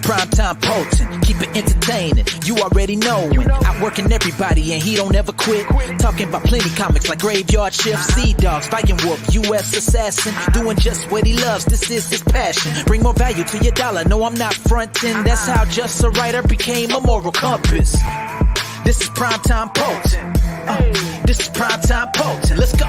primetime Poulton, keep it entertaining. You already knowin', outworking everybody and he don't ever quit. Talking about plenty comics like Graveyard Shift, Sea Dogs, Viking Wolf, U.S. Assassin, doing just what he loves. This is his passion. Bring more value to your dollar. No, I'm not frontin'. That's how just a writer became a moral compass. This is primetime Poulton. This is primetime Poulton. Let's go.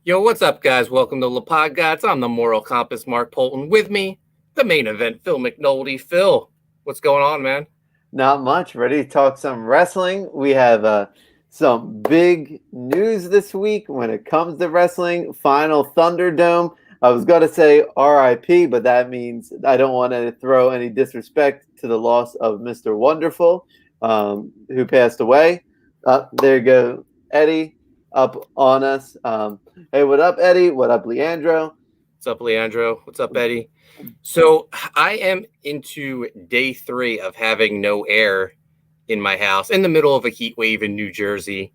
Yo, what's up, guys? Welcome to the Pod Gods. I'm the moral compass, Mark Poulton. With me, the main event, Phil McNulty. Phil, what's going on, man? Not much. Ready to talk some wrestling. We have some big news this week when it comes to wrestling. Final Thunderdome. I was going to say RIP, but that means I don't want to throw any disrespect to the loss of Mr. Wonderful, who passed away. There you go, Eddie, up on us. Hey, what up, Eddie? What up, Leandro? What's up, Leandro? What's up, Eddie? So I am into day 3 of having no air in my house in the middle of a heat wave in New Jersey.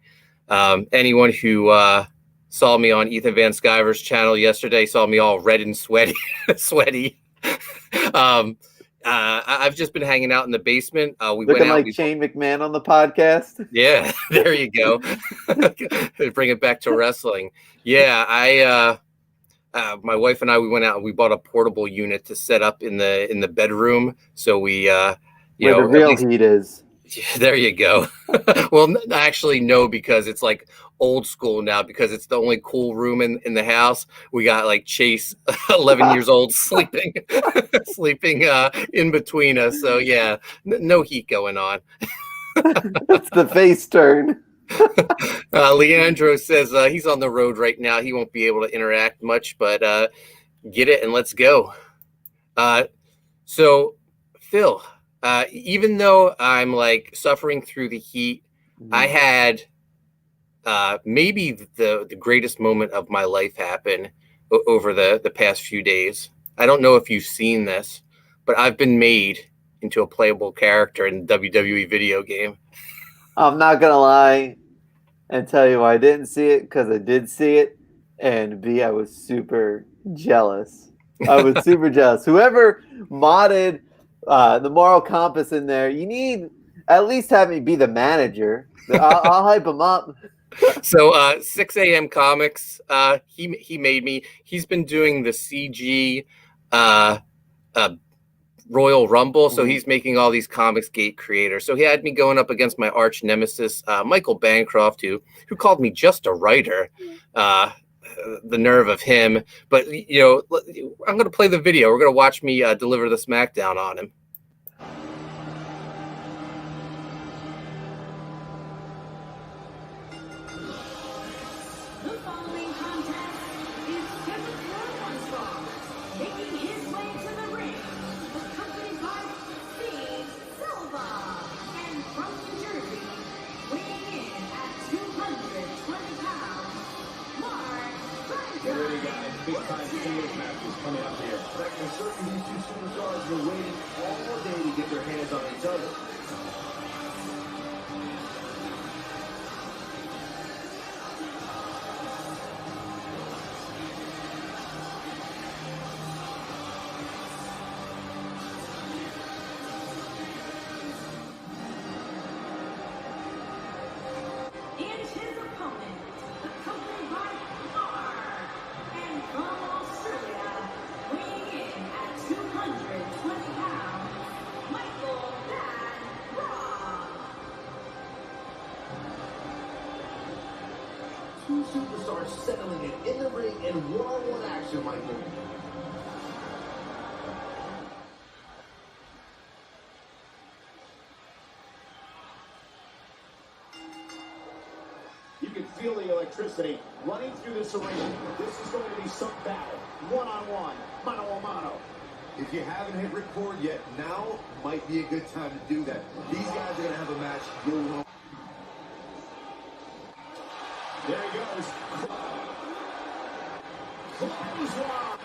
Anyone who saw me on Ethan Van Sciver's channel yesterday saw me all red and sweaty. I've just been hanging out in the basement. We Looking went out like Shane McMahon on the podcast. Yeah, there you go. Bring it back to wrestling. Yeah, my wife and I, we went out and we bought a portable unit to set up in the bedroom. So we, Where the real heat is. There you go. Well, actually, no, because it's like old school now, because it's the only cool room in the house. We got like Chase, 11 years old, sleeping in between us. So yeah, no heat going on. That's the face turn. Leandro says he's on the road right now. He won't be able to interact much, but get it and let's go. So, Phil, even though I'm like suffering through the heat, I had maybe the greatest moment of my life happen over the past few days. I don't know if you've seen this, but I've been made into a playable character in the WWE video game. I'm not going to lie and tell you I didn't see it, because I did see it. And B, I was super jealous. Whoever modded the moral compass in there, you need at least have me be the manager. I'll hype him up. So 6 a.m. Comics, he made me. He's been doing the CG Royal Rumble, so he's making all these Comics Gate creators. So he had me going up against my arch nemesis, Michael Bancroft, who called me just a writer. The nerve of him. But, you know, I'm going to play the video. We're going to watch me deliver the smackdown on him. Big time singles matches coming up here. But I can assure you these two superstars were waiting all day to get their hands on each other. And his opponent, accompanied by Mark, and from Australia, weighing in at 220 pounds, Michael Van Rock. Two superstars settling it in the ring in one-on-one action, Michael. You can feel the electricity running through this arena. This is going to be some battle. One-on-one, mano-a-mano. If you haven't hit record yet, now might be a good time to do that. These guys are going to have a match you'll want. There he goes. Clothesline.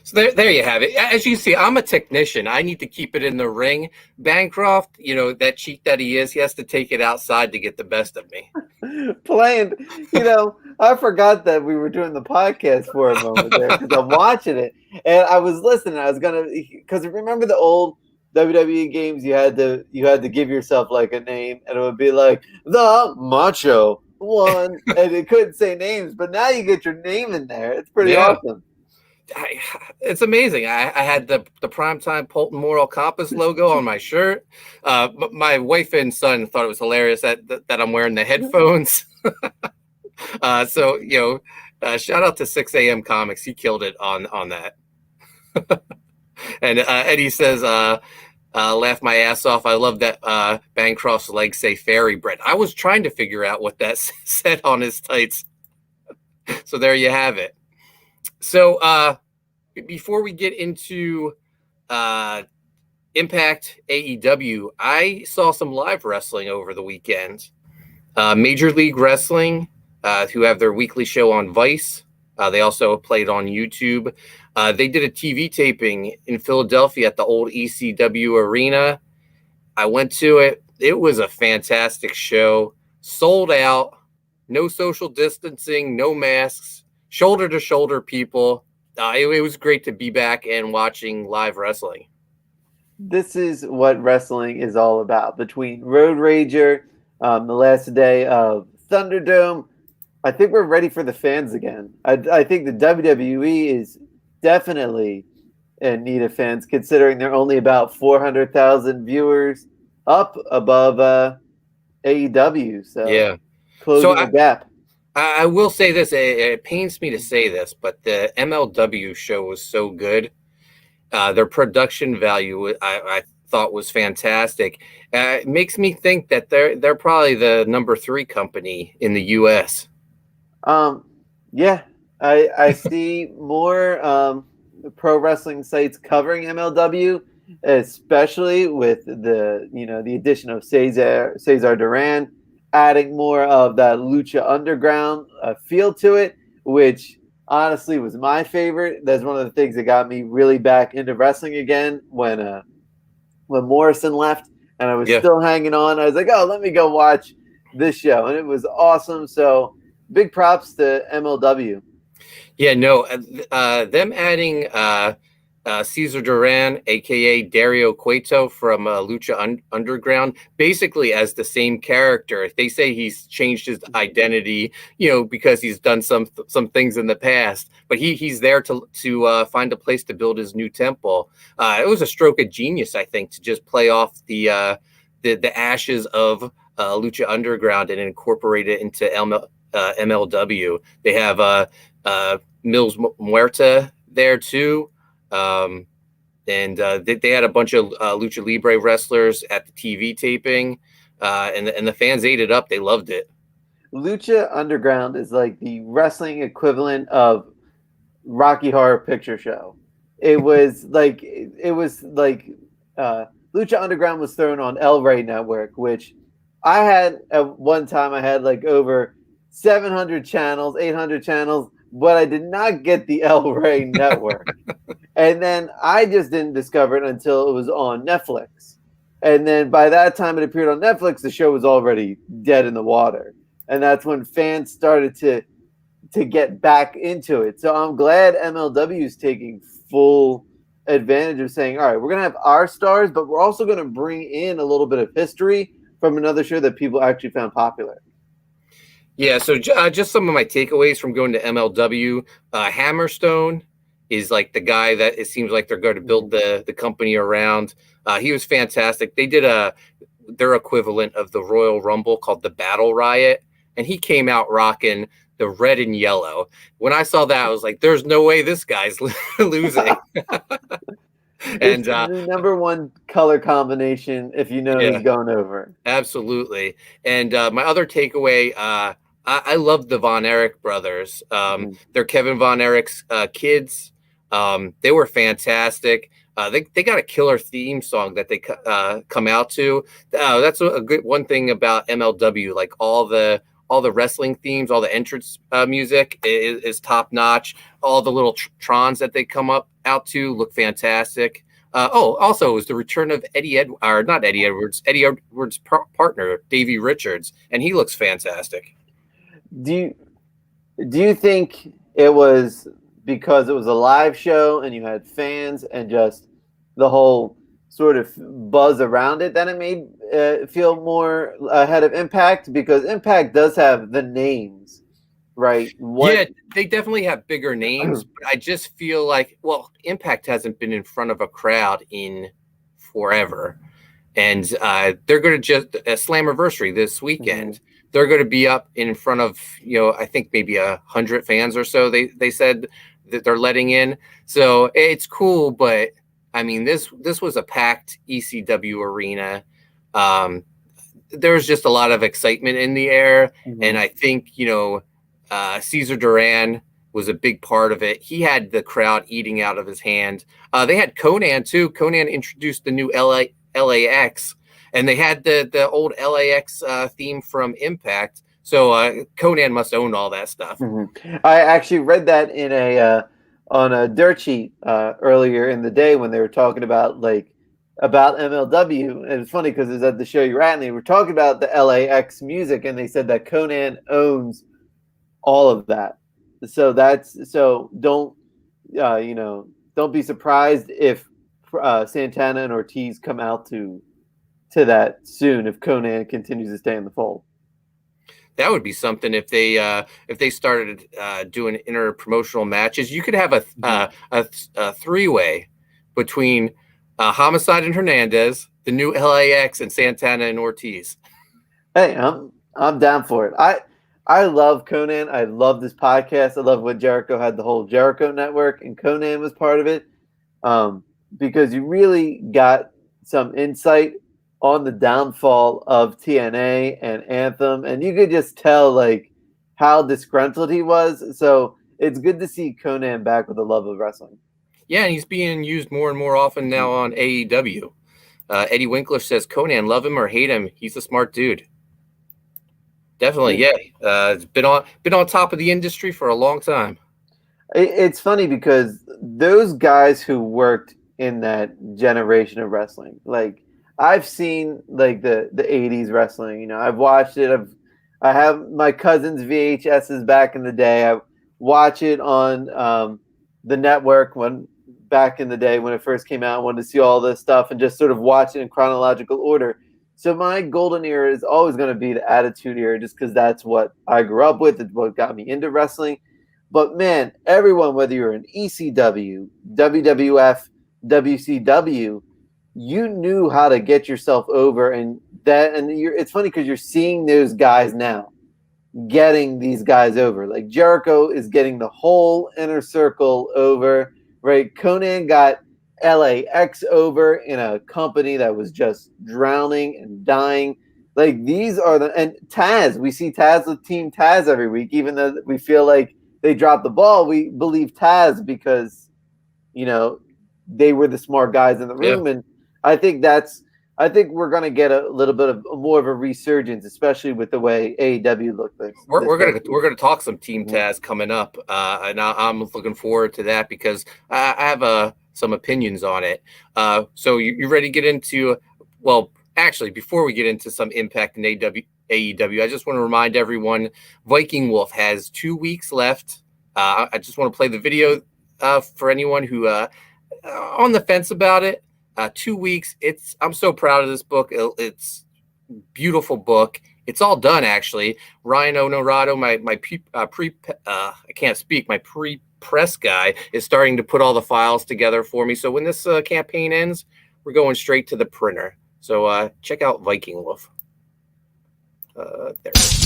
So there you have it. As you see, I'm a technician. I need to keep it in the ring. Bancroft, that cheat that he is, he has to take it outside to get the best of me. Playing, I forgot that we were doing the podcast for a moment there because I'm watching it and I was listening. I was because remember the old WWE games, you had to give yourself like a name and it would be like the Macho One, and it couldn't say names, but now you get your name in there. It's pretty awesome. It's amazing. I had the primetime Poulton Moral Compass logo on my shirt. My wife and son thought it was hilarious that I'm wearing the headphones. So shout out to 6 a.m. Comics. He killed it on that. And Eddie says, laugh my ass off. I love that Bancroft's legs say fairy bread. I was trying to figure out what that said on his tights. So there you have it. So before we get into Impact AEW, I saw some live wrestling over the weekend. Major League Wrestling, who have their weekly show on Vice. They also played on YouTube. They did a TV taping in Philadelphia at the old ECW arena. I went to it. It was a fantastic show. Sold out. No social distancing, no masks. Shoulder to shoulder people. It was great to be back and watching live wrestling. This is what wrestling is all about. Between Road Rager, the last day of Thunderdome, I think we're ready for the fans again. I think the WWE is definitely in need of fans, considering they're only about 400,000 viewers up above AEW. So yeah, closing the gap. I will say this. It pains me to say this, but the MLW show was so good. Their production value, I thought, was fantastic. It makes me think that they're probably the number 3 company in the U.S. Yeah, I see more pro wrestling sites covering MLW, especially with the addition of Cesar Duran, adding more of that Lucha Underground feel to it, which honestly was my favorite. That's one of the things that got me really back into wrestling again when Morrison left and I was still hanging on. I was like, oh, let me go watch this show. And it was awesome. So big props to MLW. Yeah, no, them adding Cesar Duran, a.k.a. Dario Cueto from Lucha Underground, basically as the same character. They say he's changed his identity, because he's done some things in the past, but he's there to find a place to build his new temple. It was a stroke of genius, I think, to just play off the ashes of Lucha Underground and incorporate it into MLW. They have Mills Muerta there too. And they had a bunch of Lucha Libre wrestlers at the TV taping, and the fans ate it up. They loved it. Lucha Underground is like the wrestling equivalent of Rocky Horror Picture Show. It was like Lucha Underground was thrown on El Rey Network, which I had at one time. I had like over 700 channels, 800 channels, but I did not get the El Rey Network. And then I just didn't discover it until it was on Netflix. And then by that time it appeared on Netflix, the show was already dead in the water. And that's when fans started to get back into it. So I'm glad MLW is taking full advantage of saying, all right, we're going to have our stars, but we're also going to bring in a little bit of history from another show that people actually found popular. Yeah, so just some of my takeaways from going to MLW. Hammerstone is like the guy that it seems like they're going to build the company around. He was fantastic. They did their equivalent of the Royal Rumble called the Battle Riot, and he came out rocking the red and yellow. When I saw that, I was like, there's no way this guy's losing. And the number one color combination if you know he's going over. Absolutely. And my other takeaway, I love the Von Erich brothers. They're Kevin Von Erich's kids. They were fantastic. They got a killer theme song that they come out to. That's a good one thing about MLW. Like all the wrestling themes, all the entrance music is top notch. All the little trons that they come up out to look fantastic. Also, it was the return of Eddie Edwards' partner, Davey Richards, and he looks fantastic. Do you think it was because it was a live show and you had fans and just the whole sort of buzz around it that it made feel more ahead of Impact? Because Impact does have the names, right? Yeah, they definitely have bigger names, but I just feel like, well, Impact hasn't been in front of a crowd in forever. And they're going to just a Slammiversary this weekend. Mm-hmm. They're going to be up in front of, I think maybe 100 fans or so. They said that they're letting in. So it's cool, but I mean, this was a packed ECW arena. There was just a lot of excitement in the air. Mm-hmm. And I think, Cesar Duran was a big part of it. He had the crowd eating out of his hand. They had Conan too. Conan introduced the new LAX, and they had the old LAX theme from Impact. So Conan must own all that stuff. Mm-hmm. I actually read that in on a dirt sheet earlier in the day when they were talking about MLW. And it's funny because it's at the show you're at, and they were talking about the LAX music, and they said that Conan owns all of that. So don't be surprised if Santana and Ortiz come out to that soon if Conan continues to stay in the fold. That would be something if they started doing interpromotional matches. You could have a three-way between Homicide and Hernandez, the new LAX, and Santana and Ortiz. Hey, I'm down for it. I love Conan. I love this podcast. I love what Jericho had, the whole Jericho network, and Conan was part of it, because you really got some insight on the downfall of TNA and Anthem, and you could just tell how disgruntled he was. So it's good to see Conan back with a love of wrestling. Yeah, and he's being used more and more often now on AEW. Eddie Winkler says, Conan, love him or hate him, he's a smart dude. Definitely, yeah. It's been on top of the industry for a long time. It's funny because those guys who worked in that generation of wrestling, I've seen the 80s wrestling. I've watched it. I have my cousin's VHSs back in the day. I watch it on the network back in the day when it first came out. I wanted to see all this stuff and just sort of watch it in chronological order. So my golden era is always going to be the Attitude Era, just because that's what I grew up with. It's what got me into wrestling. But man, everyone, whether you're in ECW, WWF, WCW, you knew how to get yourself over, it's funny because you're seeing those guys now getting these guys over. Like Jericho is getting the whole inner circle over, right? Conan got LAX over in a company that was just drowning and dying. These are and Taz, we see Taz with Team Taz every week, even though we feel like they dropped the ball. We believe Taz because, they were the smart guys in the room. Yeah. And I think we're going to get a little bit of more of a resurgence, especially with the way AEW looked like. We're going to talk some Team Taz coming up, and I'm looking forward to that because I have some opinions on it. So you ready to get into? Well, actually, before we get into some Impact in AEW, I just want to remind everyone: Viking Wolf has 2 weeks left. I just want to play the video for anyone who on the fence about it. 2 weeks. I'm so proud of this book. It's a beautiful book. It's all done actually. Ryan Onorado, my pre-press guy, is starting to put all the files together for me. So when this campaign ends, we're going straight to the printer. So check out Viking Wolf. There it is.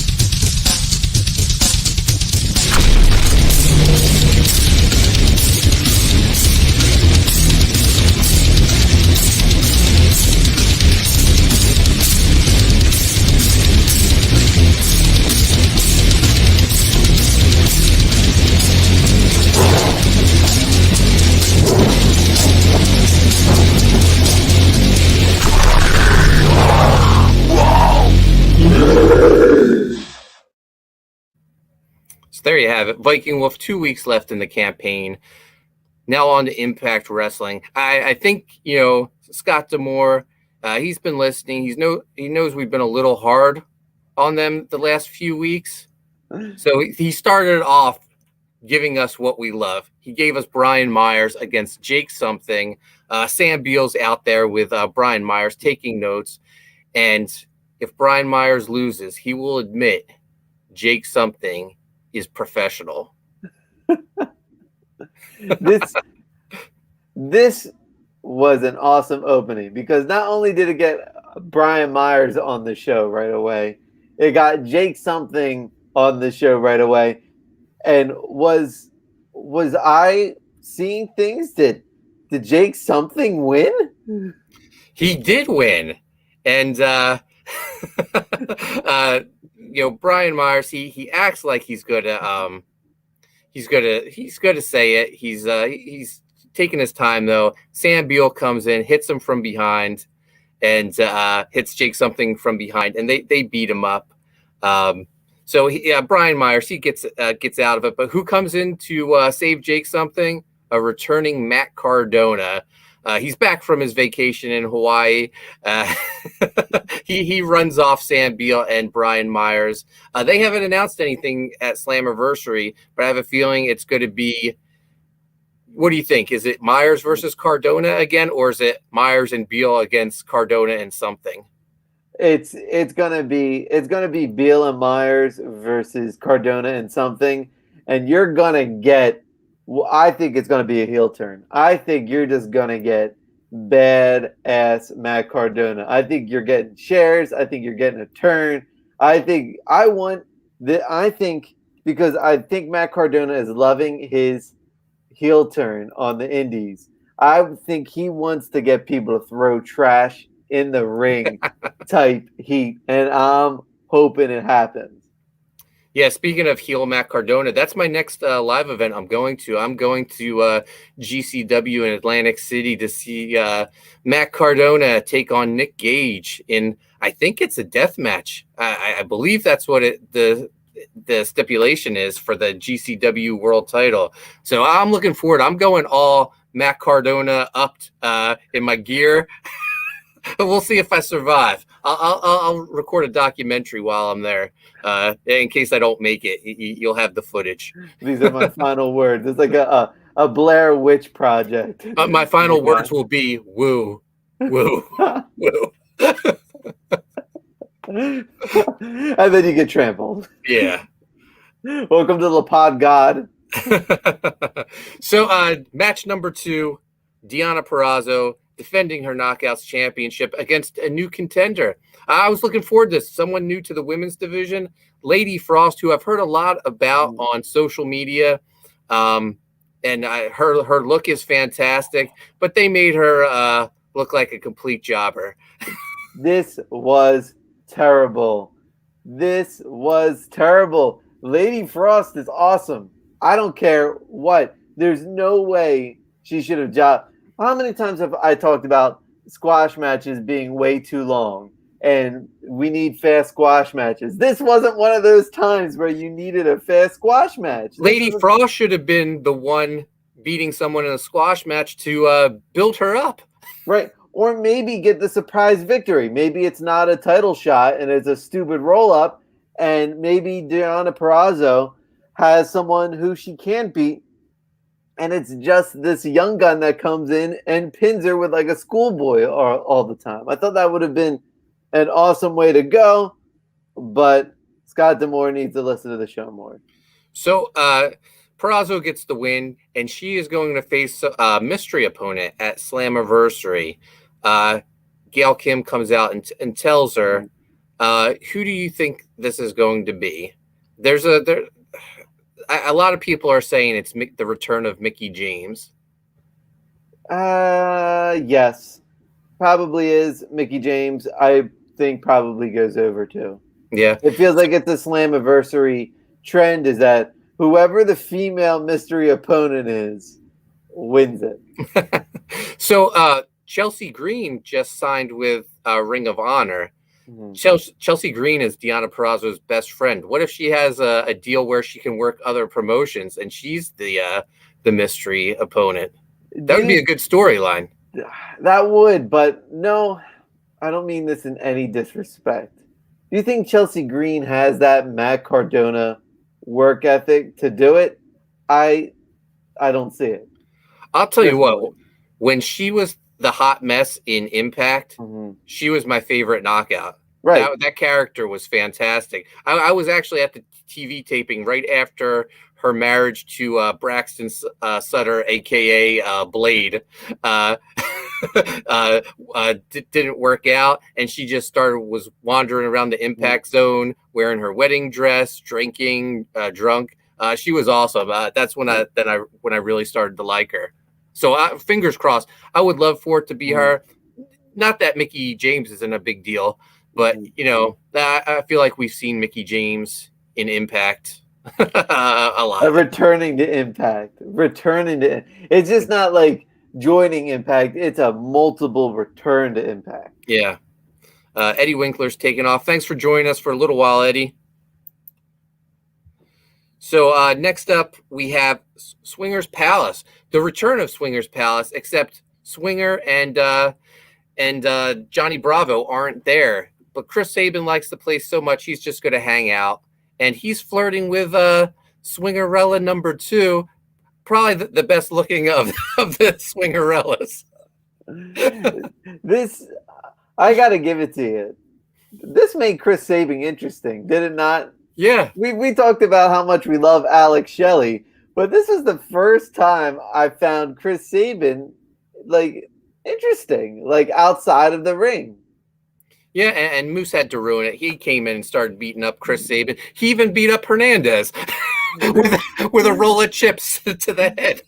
So there you have it. Viking Wolf, 2 weeks left in the campaign. Now on to Impact Wrestling. I think, Scott D'Amore, he's been listening. He knows we've been a little hard on them the last few weeks. So he started off giving us what we love. He gave us Brian Myers against Jake something. Sam Beal's out there with Brian Myers taking notes. And if Brian Myers loses, he will admit Jake something is professional. This was an awesome opening because not only did it get Brian Myers on the show right away, it got Jake something on the show right away. And was I seeing things? Did Jake something win? He did win. And Brian Myers, he acts like he's good to say it. He's taking his time though. Sam Beal comes in, hits him from behind, and hits Jake something from behind, and they beat him up. So Brian Myers, he gets out of it, but who comes in to save Jake something? A returning Matt Cardona. He's back from his vacation in Hawaii. He runs off Sam Beal and Brian Myers. They haven't announced anything at Slammiversary, but I have a feeling it's going to be. What do you think? Is it Myers versus Cardona again, or is it Myers and Beal against Cardona and something? It's gonna be Beal and Myers versus Cardona and something, and you're gonna get. Well, I think it's gonna be a heel turn. I think you're just gonna get badass Matt Cardona. I think you're getting shares. I think you're getting a turn. I think because I think Matt Cardona is loving his heel turn on the indies. I think he wants to get people to throw trash in the ring type heat, and I'm hoping it happens. Yeah, speaking of heel Matt Cardona, that's my next live event I'm going to GCW in Atlantic City to see Matt Cardona take on Nick Gage in, I think it's a death match. I believe that's what the stipulation is for the GCW world title. So I'm looking forward. I'm going all Matt Cardona up in my gear. We'll see if I survive. I'll record a documentary while I'm there. In case I don't make it, you'll have the footage. These are my final words. It's like a Blair Witch project. My final words will be woo, woo, woo. And then you get trampled. Yeah. Welcome to the pod god. So match number 2, Deonna Purrazzo defending her Knockouts championship against a new contender. I was looking forward to this. Someone new to the women's division, Lady Frost, who I've heard a lot about on social media. And her look is fantastic, but they made her look like a complete jobber. This was terrible. Lady Frost is awesome. I don't care what. There's no way she should have jobbed. How many times have I talked about squash matches being way too long and we need fast squash matches? This wasn't one of those times where you needed a fast squash match. Lady Frost should have been the one beating someone in a squash match to build her up. Right. Or maybe get the surprise victory. Maybe it's not a title shot and it's a stupid roll-up, and maybe Deonna Purrazzo has someone who she can beat, and it's just this young gun that comes in and pins her with like a schoolboy all the time. I thought that would have been an awesome way to go, but Scott D'Amore needs to listen to the show more. So Purrazzo gets the win, and she is going to face a mystery opponent at Slammiversary. Gail Kim comes out and tells her, who do you think this is going to be? A lot of people are saying it's the return of Mickie James. Yes, probably is Mickie James. I think probably goes over too. Yeah, it feels like it's a Slammiversary trend is that whoever the female mystery opponent is wins it. So Chelsea Green just signed with Ring of Honor. Mm-hmm. Chelsea Green is Deonna Purrazzo's best friend. What if she has a deal where she can work other promotions and she's the mystery opponent? That would be a good storyline. That would, but no, I don't mean this in any disrespect. Do you think Chelsea Green has that Matt Cardona work ethic to do it? I don't see it. I'll tell you what, Personally. when she was the hot mess in Impact, she was my favorite knockout. Right. That character was fantastic. I was actually at the TV taping right after her marriage to Braxton Sutter, aka Blade, didn't work out, and she just was wandering around the Impact Zone wearing her wedding dress, drinking, drunk. She was awesome. That's when I really started to like her. So fingers crossed. I would love for it to be her. Not that Mickey James isn't a big deal, but I feel like we've seen Mickey James in Impact a lot. Returning to Impact. It's just not like joining Impact. It's a multiple return to Impact. Yeah. Eddie Winkler's taking off. Thanks for joining us for a little while, Eddie. So next up, we have Swinger's Palace. The return of Swinger's Palace, except Swinger and Johnny Bravo aren't there. But Chris Sabin likes the place so much, he's just going to hang out. And he's flirting with Swingerella number 2, probably the best looking of the Swingerellas. This, I got to give it to you. This made Chris Sabin interesting, did it not? Yeah. We talked about how much we love Alex Shelley, but this is the first time I found Chris Sabin interesting, outside of the ring. Yeah, and Moose had to ruin it. He came in and started beating up Chris Sabin. He even beat up Hernandez with a roll of chips to the head.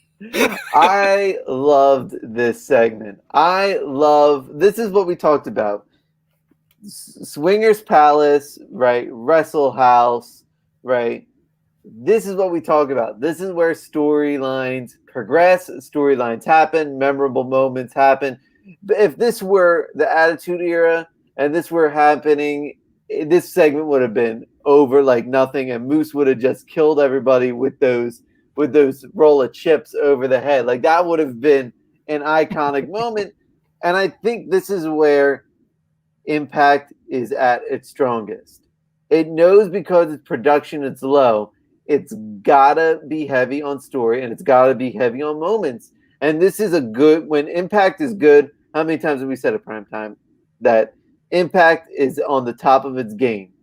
I loved this segment. This is what we talked about. Swingers Palace, right? Wrestle House, right? This is what we talk about. This is where storylines progress, storylines happen, memorable moments happen. But if this were the Attitude Era and this were happening, this segment would have been over like nothing, and Moose would have just killed everybody with those roll of chips over the head. Like, that would have been an iconic moment. And I think this is where Impact is at its strongest. It knows because its production is low, it's gotta be heavy on story and it's gotta be heavy on moments. And this is when Impact is good. How many times have we said at prime time that Impact is on the top of its game?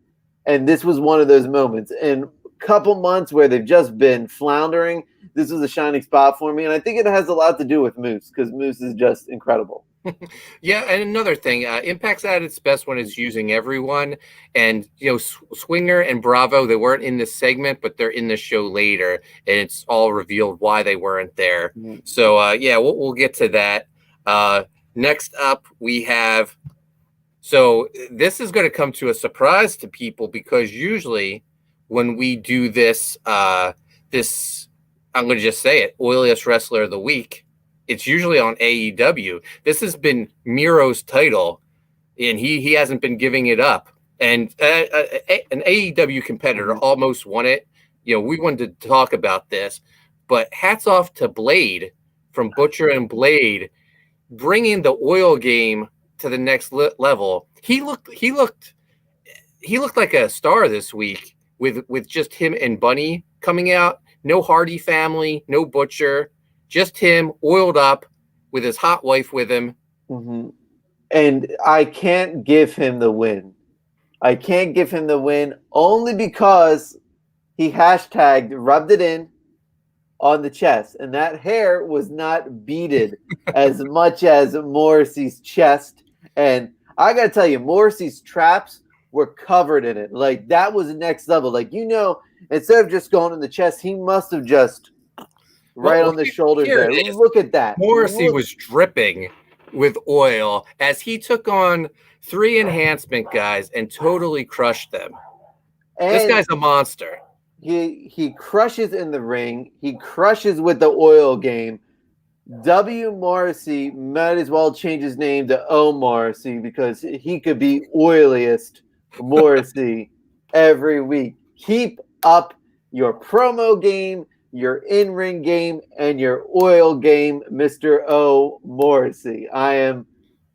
And this was one of those moments. In a couple months where they've just been floundering, this was a shining spot for me. And I think it has a lot to do with Moose, because Moose is just incredible. Yeah, and another thing, Impact's at its best when it's using everyone. And, Swinger and Bravo, they weren't in this segment, but they're in the show later. And it's all revealed why they weren't there. Mm-hmm. So, we'll get to that. Next up, we have... So this is going to come to a surprise to people, because usually when we do this, I'm going to just say it, Oiliest Wrestler of the Week, it's usually on AEW. This has been Miro's title, and he hasn't been giving it up. And an AEW competitor almost won it. We wanted to talk about this, but hats off to Blade from Butcher and Blade, bringing the oil game to the next level. He looked like a star this week with just him and Bunny coming out. No Hardy family, no Butcher, just him oiled up with his hot wife with him. Mm-hmm. And I can't give him the win. Only because he hashtagged rubbed it in on the chest, and that hair was not beaded as much as Morrissey's chest. And I gotta tell you, Morrissey's traps were covered in it. Like, that was the next level. Like, instead of just going in the chest, he must have just on the shoulders there. Look at that. Morrissey was dripping with oil as he took on 3 enhancement guys and totally crushed them. And this guy's a monster. He crushes in the ring. He crushes with the oil game. W. Morrissey might as well change his name to O. Morrissey, because he could be oiliest Morrissey every week. Keep up your promo game, your in-ring game, and your oil game, Mr. O. Morrissey. I am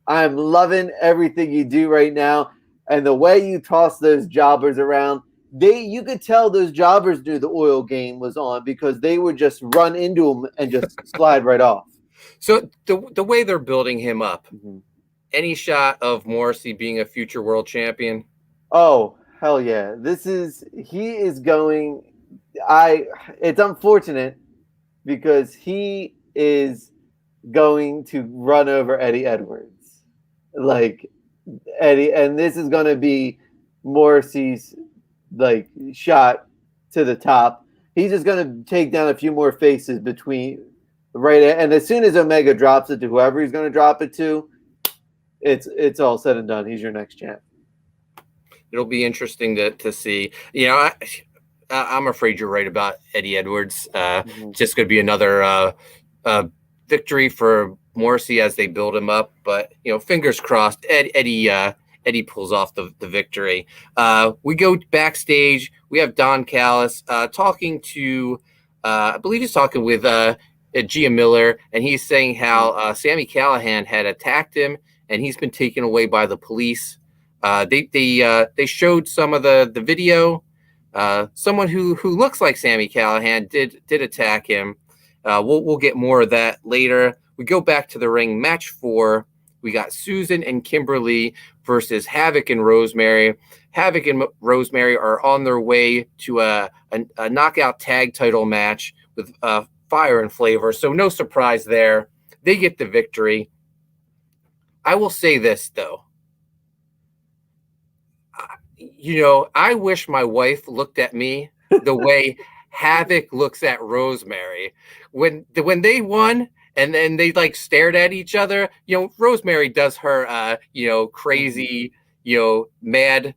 loving everything you do right now, and the way you toss those jobbers around. You could tell those jobbers knew the oil game was on because they would just run into them and just slide right off. So the way they're building him up, any shot of Morrissey being a future world champion? Oh, hell yeah. He is going. It's unfortunate because he is going to run over Eddie Edwards. Like Eddie, and this is going to be Morrissey's like shot to the top. He's just going to take down a few more faces between and as soon as Omega drops it to whoever he's going to drop it to, it's all said and done. He's your next champ. It'll be interesting to see. You know, I'm afraid you're right about Eddie Edwards. Just going to be another victory for Morrissey as they build him up. But, you know, fingers crossed, Eddie pulls off the victory. We go backstage. We have Don Callis talking to, I believe he's talking with Gia Miller, and he's saying how Sami Callihan had attacked him, and he's been taken away by the police. They showed some of the video. Someone who looks like Sami Callihan did attack him. We'll get more of that later. We go back to the ring. Match 4. We got Susan and Kimberly versus Havoc and Rosemary. Havoc and Rosemary are on their way to a knockout tag title match with Fire and Flavor. So no surprise there. They get the victory. I will say this, though. You know, I wish my wife looked at me the way Havoc looks at Rosemary. When they won and then they like stared at each other, you know, Rosemary does her crazy, mad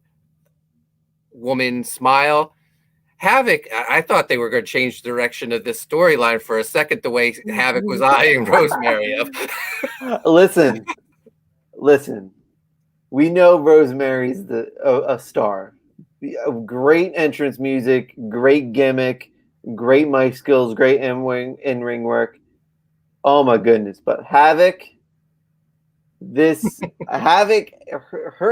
woman smile. Havoc, I thought they were going to change the direction of this storyline for a second, the way Havoc was eyeing Rosemary up. Listen. We know Rosemary's a star. Great entrance music, great gimmick, great mic skills, great in-ring work. Oh my goodness. But Havoc, her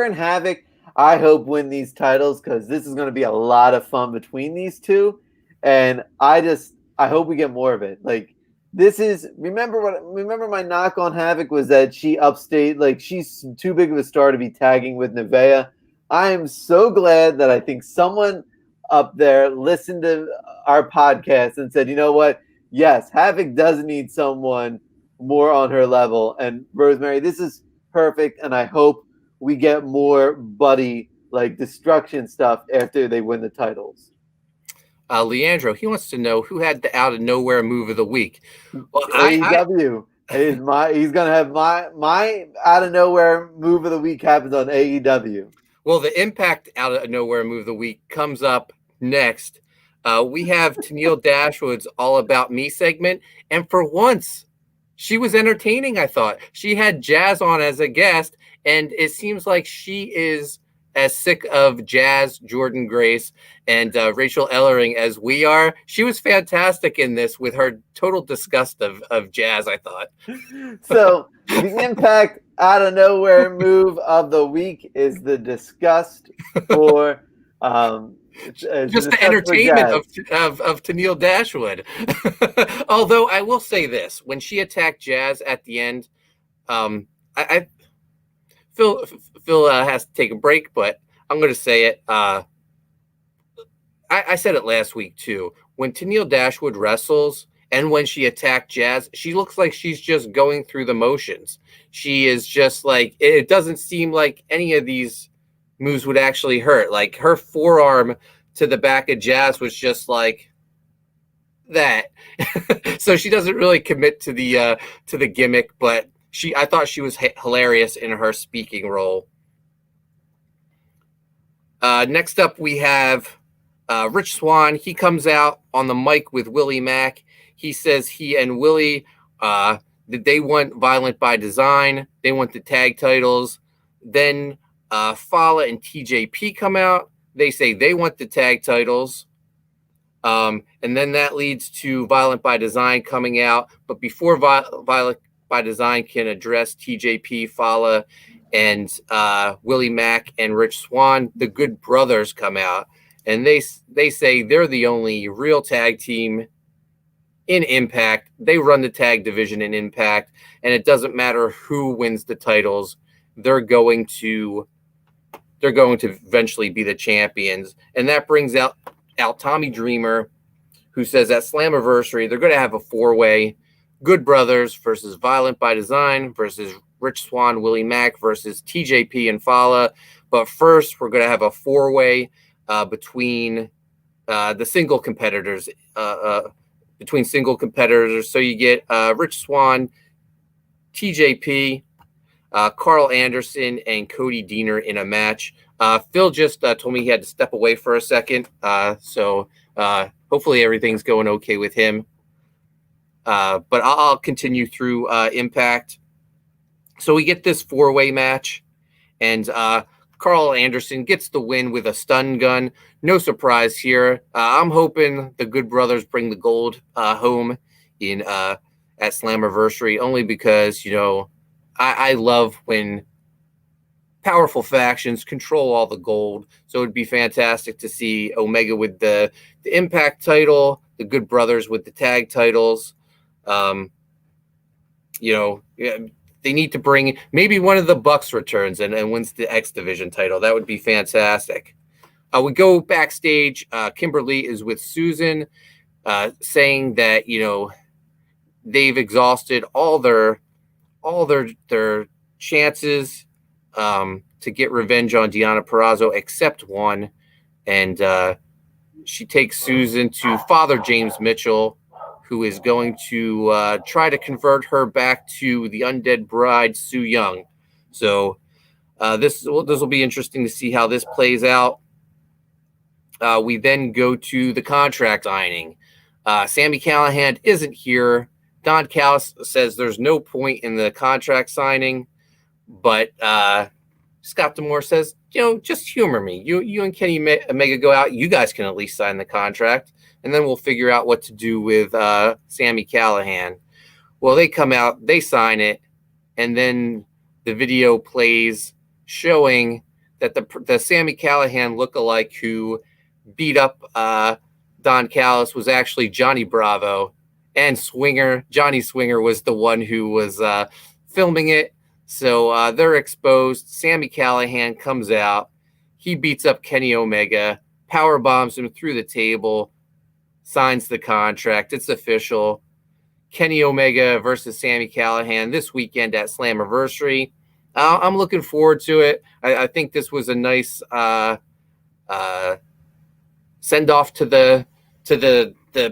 and Havoc, I hope win these titles because this is going to be a lot of fun between these two. And I hope we get more of it. Like, remember my knock on Havoc was that she upstayed, like she's too big of a star to be tagging with Nevaeh. I am so glad that I think someone up there listened to our podcast and said, you know what? Yes, Havoc does need someone more on her level. And Rosemary, this is perfect. And I hope we get more buddy like destruction stuff after they win the titles. Leandro, he wants to know who had the out of nowhere move of the week. Well, AEW. He's gonna have my out of nowhere move of the week happens on AEW. Well, the Impact out of nowhere move of the week comes up next. We have Tennille Dashwood's All About Me segment, and for once, she was entertaining. I thought she had Jazz on as a guest, and it seems like she is as sick of Jazz, Jordan Grace, and Rachel Ellering as we are. She was fantastic in this with her total disgust of Jazz, I thought. So the Impact out of nowhere move of the week is the disgust for just the entertainment of Tennille Dashwood. Although I will say this, when she attacked Jazz at the end, Phil has to take a break, but I'm going to say it. I said it last week too. When Tennille Dashwood wrestles and when she attacked Jazz, she looks like she's just going through the motions. She is just like, it doesn't seem like any of these moves would actually hurt. Like her forearm to the back of Jazz was just like that. So she doesn't really commit to the gimmick, but I thought she was hilarious in her speaking role. Next up, we have Rich Swann. He comes out on the mic with Willie Mack. He says he and Willie, that they want Violent by Design. They want the tag titles. Then Fala and TJP come out. They say they want the tag titles. And then that leads to Violent by Design coming out. But before Violent by Design can address TJP, Fala, and Willie Mack and Rich Swann, the Good Brothers come out. And they say they're the only real tag team in Impact. They run the tag division in Impact. And it doesn't matter who wins the titles. They're going to eventually be the champions. And that brings out Tommy Dreamer, who says at Slammiversary, they're going to have a 4-way. Good Brothers versus Violent by Design versus Rich Swann, Willie Mack versus TJP and Fala. But first, we're going to have a 4-way between the single competitors. So you get Rich Swann, TJP, Carl Anderson, and Cody Deaner in a match. Phil just told me he had to step away for a second. So hopefully everything's going okay with him. But I'll continue through Impact. So we get this 4-way match, and Carl Anderson gets the win with a stun gun. No surprise here. I'm hoping the Good Brothers bring the gold home in at Slammiversary, only because, I love when powerful factions control all the gold. So it'd be fantastic to see Omega with the Impact title, the Good Brothers with the tag titles. They need to bring maybe one of the Bucks returns and wins the X Division title. That would be fantastic. We go backstage. Kimberly is with Susan, saying that they've exhausted all their chances to get revenge on Deonna Purrazzo, except one, and she takes Susan to Father James Mitchell, who is going to try to convert her back to the undead bride, Sue Young. So this will be interesting to see how this plays out. We then go to the contract signing. Sami Callihan isn't here. Don Callis says there's no point in the contract signing, but Scott D'Amore says, just humor me. You and Kenny Omega go out. You guys can at least sign the contract, and then we'll figure out what to do with Sami Callihan. Well, they come out, they sign it, and then the video plays showing that the Sami Callihan lookalike who beat up Don Callis was actually Johnny Bravo, and Johnny Swinger was the one who was filming it. So they're exposed. Sami Callihan comes out. He beats up Kenny Omega, power bombs him through the table, signs the contract. It's official. Kenny Omega versus Sami Callihan this weekend at Slammiversary. I'm looking forward to it. I think this was a nice send off to the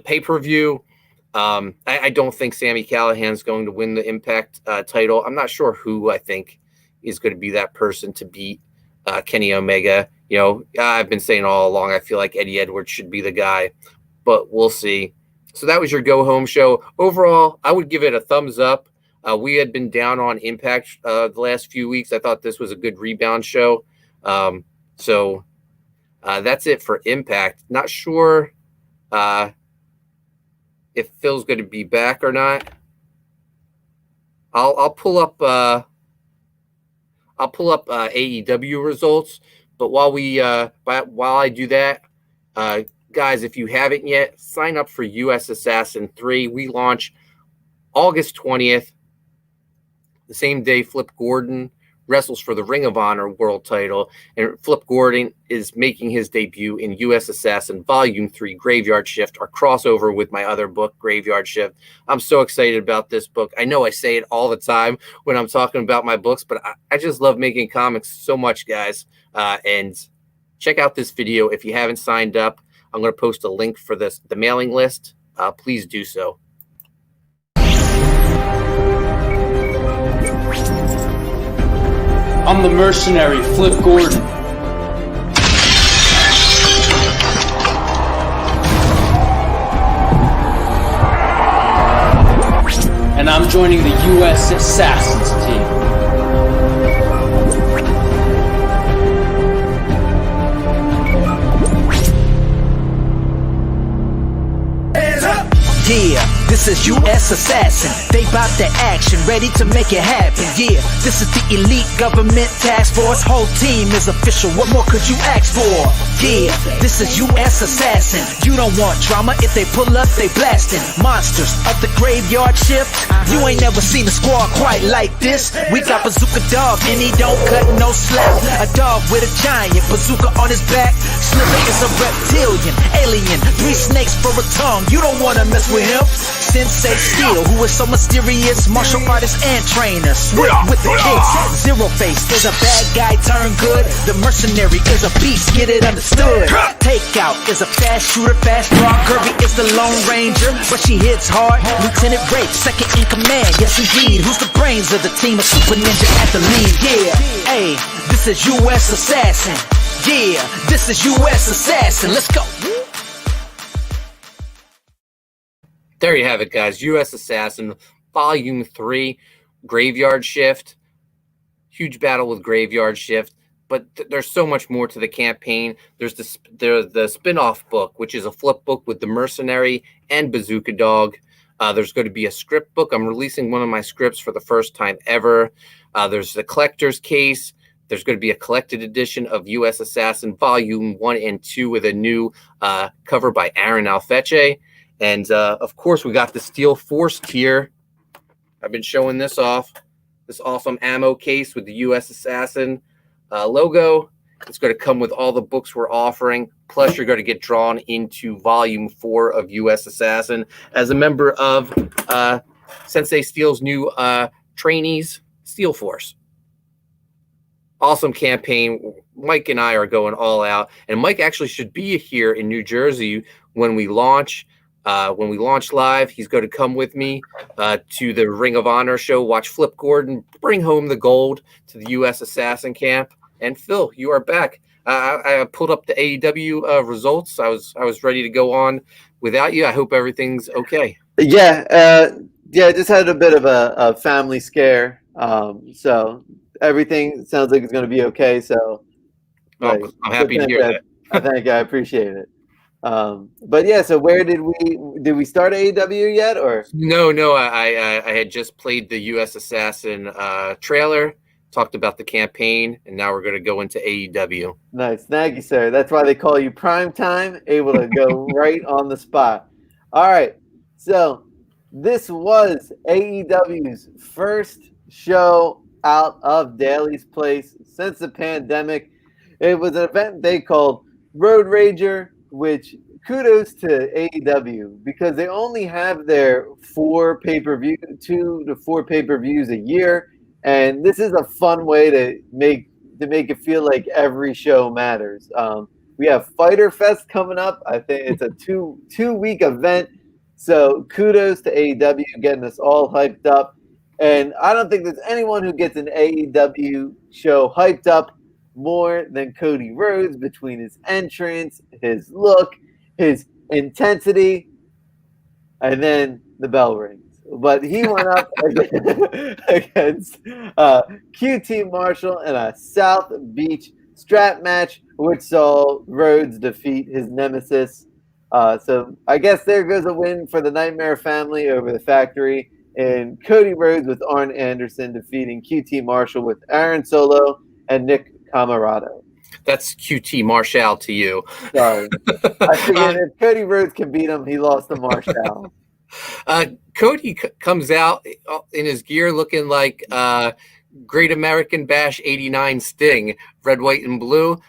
pay-per-view. I don't think Sami Callihan's going to win the Impact title. I'm not sure who I think is going to be that person to beat Kenny Omega. I've been saying all along, I feel like Eddie Edwards should be the guy, but we'll see. So that was your go home show. Overall, I would give it a thumbs up. We had been down on Impact the last few weeks. I thought this was a good rebound show. So that's it for Impact. Not sure if Phil's going to be back or not. I'll pull up AEW results, but while I do that, guys, if you haven't yet, sign up for US Assassin 3. We launch August 20th, the same day Flip Gordon wrestles for the Ring of Honor World Title, and Flip Gordon is making his debut in US Assassin Volume 3 Graveyard Shift, our crossover with my other book, Graveyard Shift. I'm so excited about this book. I know I say it all the time when I'm talking about my books, but I just love making comics so much, guys. And check out this video if you haven't signed up. I'm going to post a link for the mailing list. Please do so. I'm the mercenary, Flip Gordon. And I'm joining the US Assassins team. this is U.S. Assassin. They bout the action, ready to make it happen. Yeah, this is the elite government task force. Whole team is official. What more could you ask for? Yeah, this is U.S. Assassin. You don't want drama. If they pull up, they blasting. Monsters of the graveyard shift. You ain't never seen a squad quite like this. We got Bazooka Dog, and he don't cut no slack. A dog with a giant bazooka on his back. Slither is a reptilian, alien. 3 snakes for a tongue. You don't wanna mess with him. Sensei Steel, who is so mysterious, martial artist and trainer. Swift with the kicks. Zero Face is a bad guy turned good. The mercenary is a beast, get it understood. Takeout is a fast shooter, fast draw. Kirby is the Lone Ranger, but she hits hard. Lieutenant Rape, second in command. Yes indeed, who's the brains of the team? A super ninja at the lead. Yeah, hey, this is U.S. Assassin. Yeah, this is U.S. Assassin. Let's go. There you have it, guys. U.S. Assassin, Volume 3, Graveyard Shift. Huge battle with Graveyard Shift, but there's so much more to the campaign. There's the spin-off book, which is a flip book with the Mercenary and Bazooka Dog. There's going to be a script book. I'm releasing one of my scripts for the first time ever. There's the collector's case. There's going to be a collected edition of U.S. Assassin Volume 1 and 2 with a new cover by Aaron Alfeche. And, of course, we got the Steel Force tier. I've been showing this off. This awesome ammo case with the U.S. Assassin logo. It's going to come with all the books we're offering. Plus, you're going to get drawn into Volume 4 of U.S. Assassin as a member of Sensei Steel's new trainees, Steel Force. Awesome campaign. Mike and I are going all out. And Mike actually should be here in New Jersey when we launch. When we launch live, he's going to come with me to the Ring of Honor show, watch Flip Gordon bring home the gold to the U.S. Assassin camp. And Phil, you are back. I pulled up the AEW results. I was ready to go on without you. I hope everything's okay. Yeah, just had a bit of a family scare. So everything sounds like it's going to be okay. So I'm happy to hear that. Thank you. I appreciate it. But yeah, so where did we start AEW yet, or no? I had just played the U.S. Assassin trailer, talked about the campaign, and now we're going to go into AEW. Nice, thank you, sir. That's why they call you Prime Time, able to go right on the spot. All right, so this was AEW's first show out of Daly's Place since the pandemic. It was an event they called Road Rager, which kudos to AEW because they only have their 2 to 4 pay-per-views a year, and this is a fun way to make it feel like every show matters. We have Fyter Fest coming up. I think it's a two-week event, so kudos to AEW getting us all hyped up. And I don't think there's anyone who gets an AEW show hyped up more than Cody Rhodes between his entrance, his look, his intensity, and then the bell rings. But he went up against QT Marshall in a South Beach strap match, which saw Rhodes defeat his nemesis. So I guess there goes a win for the Nightmare family over the Factory. And Cody Rhodes with Arn Anderson defeating QT Marshall with Aaron Solo and Nick Camarado. That's QT Marshall to you. Sorry. I figured if Cody Rhodes can beat him, he lost to Marshall. Cody comes out in his gear looking like Great American Bash 89 Sting, red, white, and blue.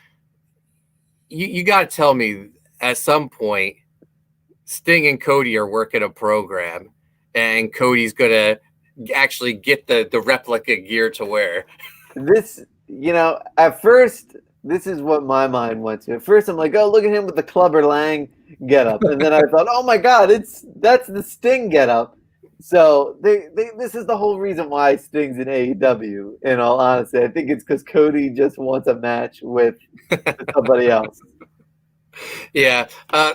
You got to tell me at some point Sting and Cody are working a program and Cody's going to actually get the replica gear to wear. This, at first, this is what my mind went to. At first, I'm like, oh, look at him with the Clubber Lang getup. And then I thought, oh my God, that's the Sting getup. So this is the whole reason why Sting's in AEW, in all honesty. I think it's because Cody just wants a match with somebody else. Yeah.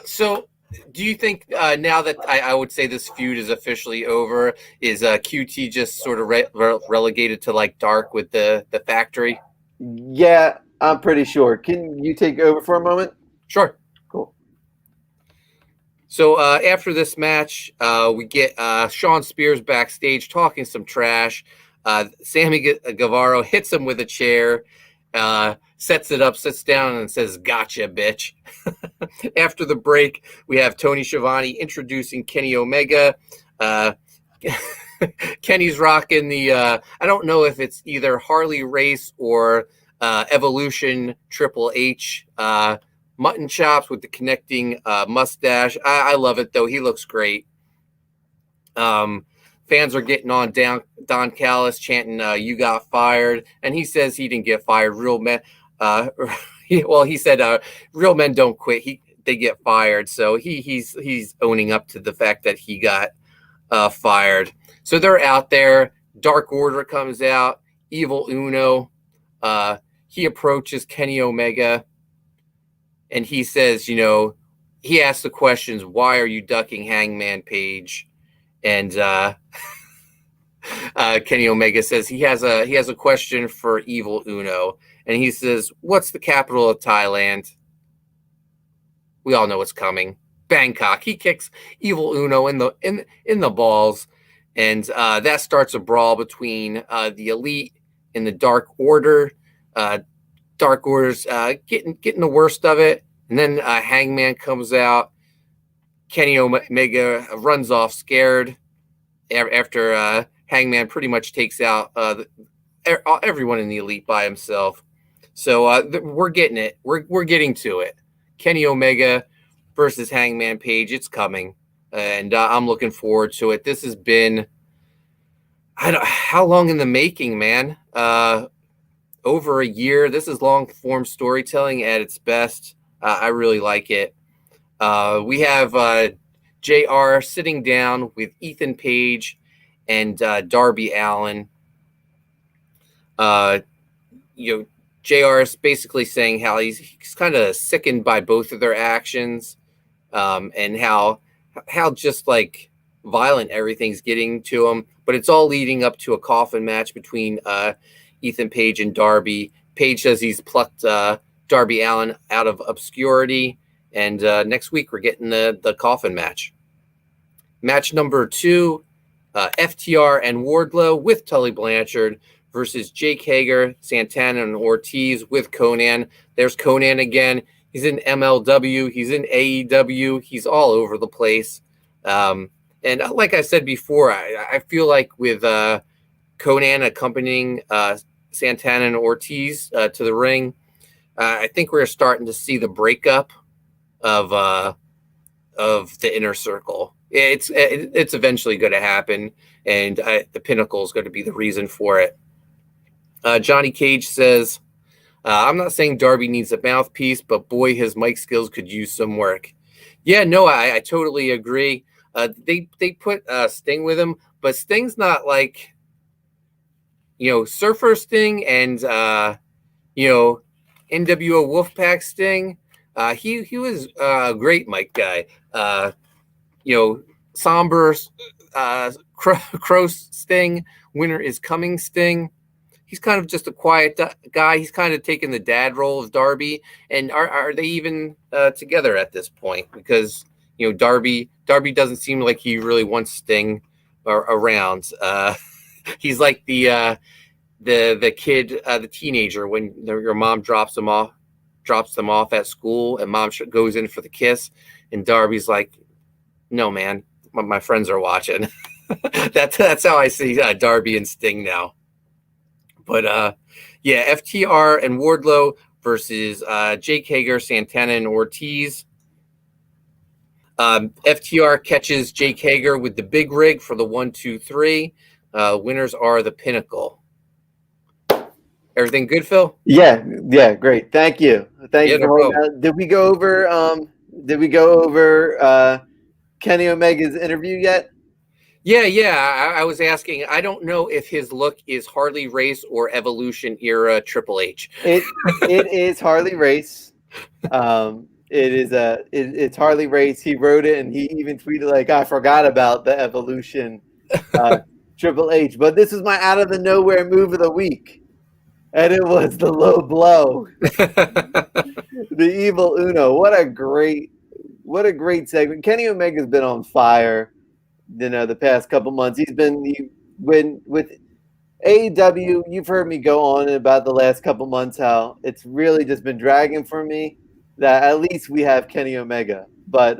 So do you think now that I would say this feud is officially over, is QT just sort of relegated to like dark with the Factory? Yeah, I'm pretty sure. Can you take over for a moment? Sure. Cool. So after this match, we get Sean Spears backstage talking some trash. Sammy Guevara hits him with a chair, sets it up, sits down, and says, "Gotcha, bitch." After the break, we have Tony Schiavone introducing Kenny Omega. Kenny's rocking the, I don't know if it's either Harley Race or Evolution Triple H mutton chops with the connecting mustache. I love it, though. He looks great. Fans are getting on Don Callis chanting, "You got fired." And he says he didn't get fired. Real men, he said real men don't quit. They get fired. So he's owning up to the fact that he got fired. So they're out there. Dark Order comes out. Evil Uno. He approaches Kenny Omega. And he says, he asks the questions, "Why are you ducking Hangman Page?" And Kenny Omega says he has a question for Evil Uno. And he says, "What's the capital of Thailand?" We all know what's coming. Bangkok. He kicks Evil Uno in the balls. And that starts a brawl between the Elite and the Dark Order. Dark Order's getting the worst of it. And then Hangman comes out. Kenny Omega runs off scared after Hangman pretty much takes out everyone in the Elite by himself. So we're getting it. We're getting to it. Kenny Omega versus Hangman Page. It's coming. And I'm looking forward to it. This has been, how long in the making, man? Over a year. This is long form storytelling at its best. I really like it. We have JR sitting down with Ethan Page and Darby Allin. JR is basically saying how he's kind of sickened by both of their actions, and how just like violent everything's getting to him. But it's all leading up to a coffin match between Ethan Page and Darby. Page says he's plucked Darby Allin out of obscurity, and next week we're getting the coffin match. Match number 2, FTR and Wardlow with Tully Blanchard versus Jake Hager, Santana, and Ortiz with Conan. There's Conan again. He's in MLW. He's in AEW. He's all over the place. And like I said before, I feel like with Conan accompanying Santana and Ortiz to the ring, I think we're starting to see the breakup of the Inner Circle. It's eventually going to happen, and the Pinnacle is going to be the reason for it. Johnny Cage says, "I'm not saying Darby needs a mouthpiece, but boy, his mic skills could use some work." Yeah, no, I totally agree. They put Sting with him, but Sting's not like, Surfer Sting and NWO Wolfpack Sting. He was a great mic guy. Somber Crow Sting, Winter is Coming Sting. He's kind of just a quiet guy. He's kind of taking the dad role of Darby. And are they even together at this point? Because Darby doesn't seem like he really wants Sting around. He's like the kid, the teenager when your mom drops them off at school, and mom goes in for the kiss, and Darby's like, "No, man, my friends are watching." That's how I see Darby and Sting now. But FTR and Wardlow versus Jake Hager, Santana, and Ortiz. FTR catches Jake Hager with the big rig for the 1, 2, 3. Winners are the Pinnacle. Everything good, Phil? Yeah, great. Thank you. Thank you. No Did we go over Kenny Omega's interview yet? Yeah. I was asking. I don't know if his look is Harley Race or Evolution era Triple H. It is Harley Race. It's Harley Race. He wrote it, and he even tweeted like, "I forgot about the Evolution Triple H." But this is my out of the nowhere move of the week, and it was the low blow. The Evil Uno. What a great what a great segment. Kenny Omega's been on fire, the past couple months. He's been with AEW. You've heard me go on about the last couple months how it's really just been dragging for me that at least we have Kenny Omega. But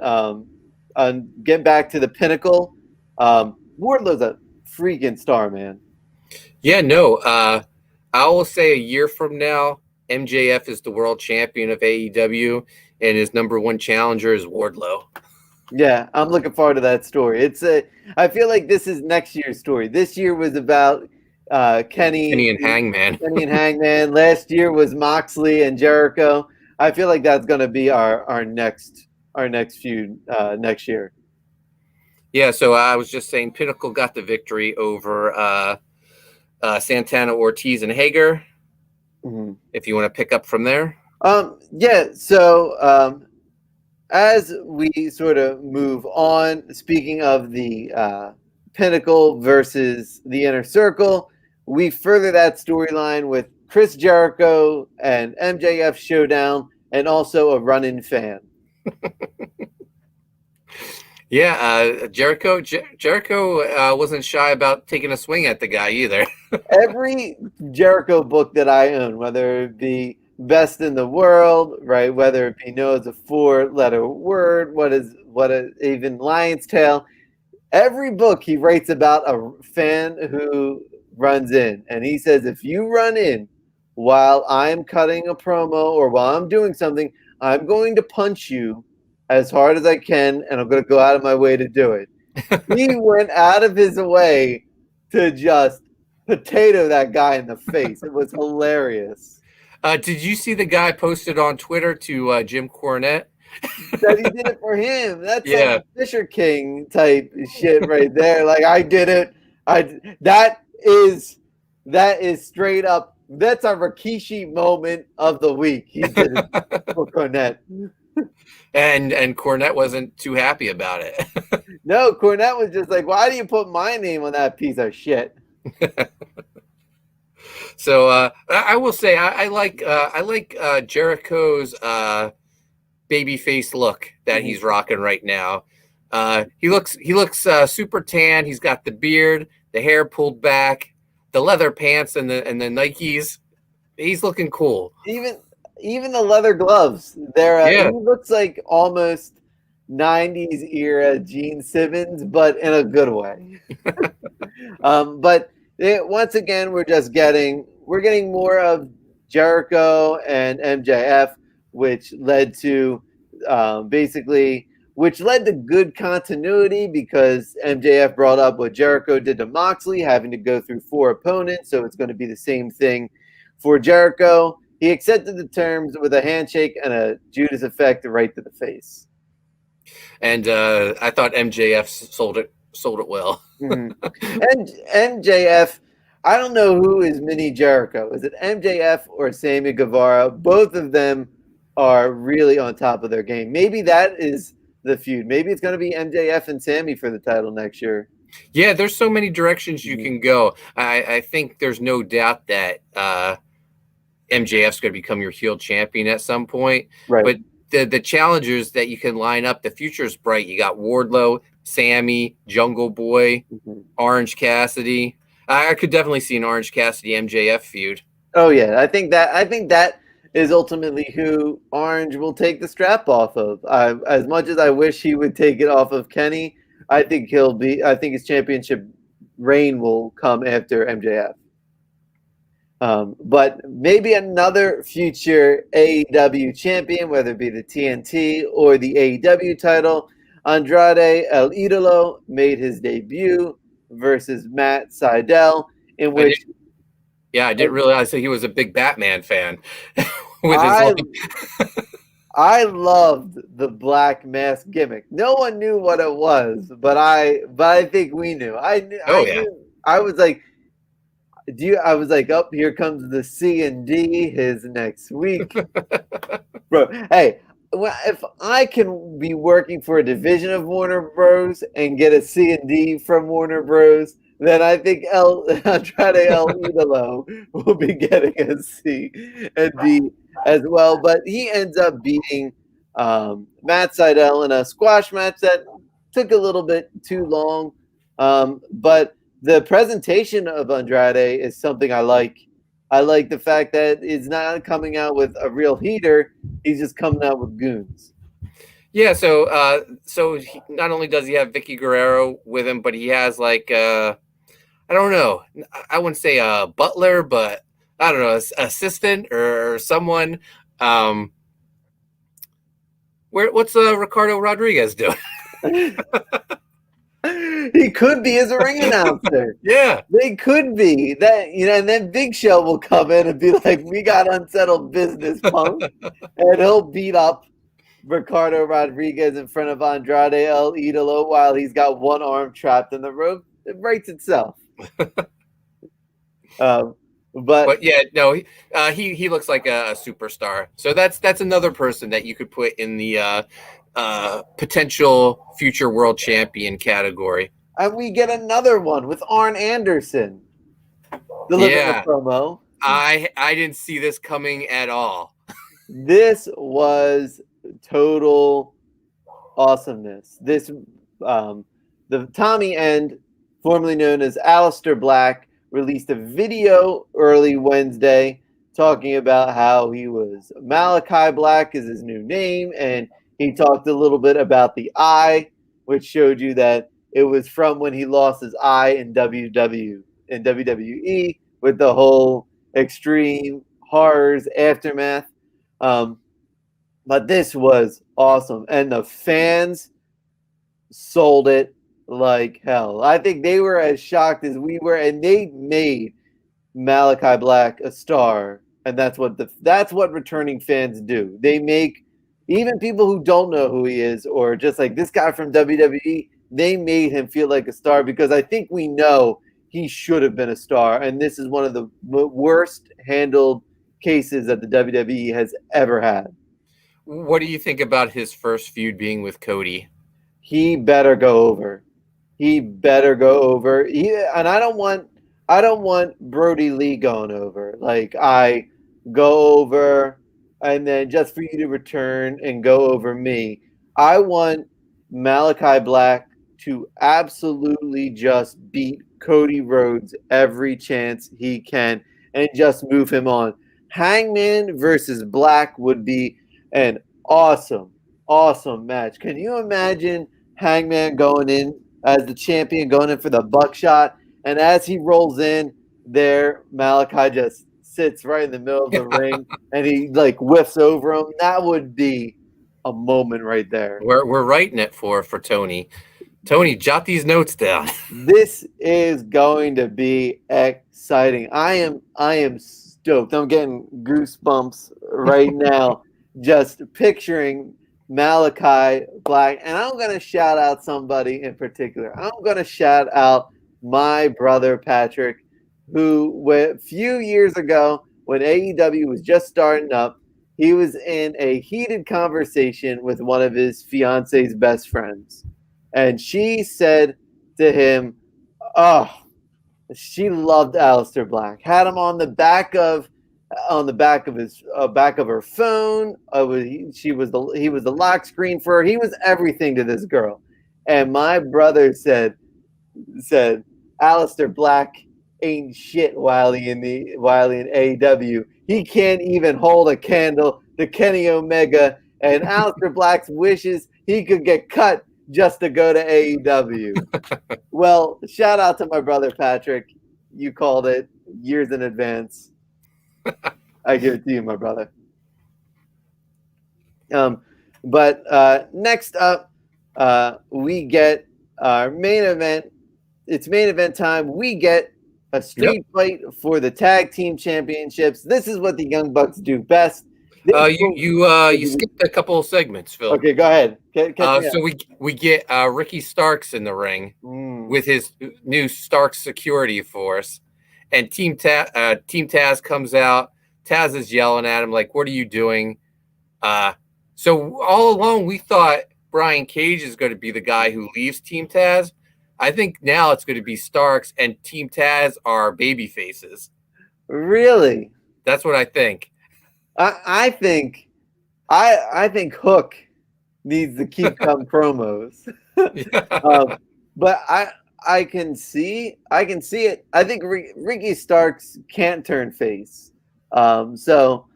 getting back to the Pinnacle, Wardlow's a freaking star, man. Yeah, no. I will say a year from now, MJF is the world champion of AEW, and his number one challenger is Wardlow. Yeah, I'm looking forward to that story. I feel like this is next year's story. This year was about Kenny and Hangman. Kenny and Hangman. Last year was Moxley and Jericho. I feel like that's going to be our next feud next year. Yeah, so I was just saying Pinnacle got the victory over Santana, Ortiz, and Hager. Mm-hmm. If you want to pick up from there. Yeah, so as we sort of move on, speaking of the Pinnacle versus the Inner Circle, we further that storyline with Chris Jericho and MJF showdown, and also a run-in fan. Yeah, Jericho wasn't shy about taking a swing at the guy either. Every Jericho book that I own, whether it be Best in the World, right? Whether it be knows a 4-letter word, even Lion's Tale. Every book he writes about a fan who runs in, and he says, if you run in while I'm cutting a promo or while I'm doing something, I'm going to punch you as hard as I can, and I'm going to go out of my way to do it. He went out of his way to just potato that guy in the face. It was hilarious. Did you see the guy posted on Twitter to Jim Cornette? That he did it for him. That's Yeah. like Fisher King type shit right there. Like, I did it. That is straight up. That's a Rikishi moment of the week. He did it for Cornette. And Cornette wasn't too happy about it. No, Cornette was just like, why do you put my name on that piece of shit? So I will say I like Jericho's babyface look that he's rocking right now. He looks super tan. He's got the beard, the hair pulled back, the leather pants, and the Nikes. He's looking cool. Even the leather gloves. He looks like almost 90s era Gene Simmons, but in a good way. Once again, we're getting more of Jericho and MJF, which led to good continuity because MJF brought up what Jericho did to Moxley, having to go through 4 opponents. So it's going to be the same thing for Jericho. He accepted the terms with a handshake and a Judas effect right to the face. And I thought MJF sold it well. Mm-hmm. And MJF, I don't know who is mini Jericho. Is it MJF or Sammy Guevara? Both of them are really on top of their game. Maybe that is the feud. Maybe it's going to be MJF and Sammy for the title next year. Yeah, there's so many directions you can go. I think there's no doubt that MJF's going to become your heel champion at some point. Right. But the challengers that you can line up, the future's bright. You got Wardlow, Sammy, Jungle Boy, Orange Cassidy. I could definitely see an Orange Cassidy MJF feud. Oh yeah, I think that is ultimately who Orange will take the strap off of. As much as I wish he would take it off of Kenny, I think his championship reign will come after MJF. But maybe another future AEW champion, whether it be the TNT or the AEW title. Andrade El Idolo made his debut versus Matt Sydal, in which I didn't realize that he was a big Batman fan. I loved the black mask gimmick. No one knew what it was, but I think we knew. I knew. I was like, oh, here comes the C&D his next week. Bro, hey, if I can be working for a division of Warner Bros. And get a C&D from Warner Bros., then I think Andrade El Idolo will be getting a C&D as well. But he ends up beating Matt Sydal in a squash match that took a little bit too long. But the presentation of Andrade is something I like. I like the fact that it's not coming out with a real heater. He's just coming out with goons. Yeah, so not only does he have Vicky Guerrero with him, but he has like I don't know, I wouldn't say a butler, but I don't know, assistant or someone. What's Ricardo Rodriguez doing? He could be as a ring announcer. Yeah, They could be that, and then Big Show will come in and be like, "We got unsettled business, punk," and he'll beat up Ricardo Rodriguez in front of Andrade El Idolo while he's got one arm trapped in the rope. It writes itself. But yeah, no, he looks like a superstar. So that's another person that you could put in the potential future world champion category. and we get another one with Arn Anderson delivering a promo. I didn't see this coming at all. This was total awesomeness. This the Tommy End, formerly known as Aleister Black, released a video early Wednesday talking about how he was Malachi Black is his new name, and he talked a little bit about the eye, which showed you that it was from when he lost his eye in WWE with the whole Extreme Horrors aftermath. But this was awesome, and the fans sold it like hell. I think they were as shocked as we were, and they made Malachi Black a star, and that's what returning fans do. They make even people who don't know who he is, or just like this guy from WWE, they made him feel like a star, because I think we know he should have been a star, and this is one of the worst handled cases that the WWE has ever had. What do you think about his first feud being with Cody? He better go over. He better go over. And I don't want Brody Lee going over. Like, I go over and then just for you to return and go over me. I want Malachi Black to absolutely just beat Cody Rhodes every chance he can and just move him on. Hangman versus Black would be an awesome match. Can you imagine Hangman going in as the champion, going in for the buckshot, and as he rolls in there, Malachi just sits right in the middle of the ring and he like whiffs over him? That would be a moment right there. We're writing it for Tony. Tony, jot these notes down. This is going to be exciting. I am stoked. I'm getting goosebumps right now just picturing Malachi Black. And I'm going to shout out somebody in particular. I'm going to shout out my brother Patrick, who a few years ago when AEW was just starting up, he was in a heated conversation with one of his fiance's best friends. And she said to him, she loved Aleister Black. Had him on the back of his back of her phone. He was the lock screen for her. He was everything to this girl. And my brother said Aleister Black ain't shit while he in AEW. He can't even hold a candle to Kenny Omega. And Aleister Black's wishes he could get cut just to go to AEW. Well, shout out to my brother Patrick. You called it years in advance. I give it to you, my brother. But next up, we get our main event. It's main event time. We get a street fight for the tag team championships. This is what the Young Bucks do best. You skipped a couple of segments, Phil. Okay, go ahead. So we get Ricky Starks in the ring with his new Starks security force, and Team Taz comes out. Taz is yelling at him like, "What are you doing?" So all along we thought Brian Cage is going to be the guy who leaves Team Taz. I think now it's going to be Starks and Team Taz are baby faces. Really? That's what I think. I think Hook needs to keep some promos. But I can see it. I think Ricky Starks can't turn face. So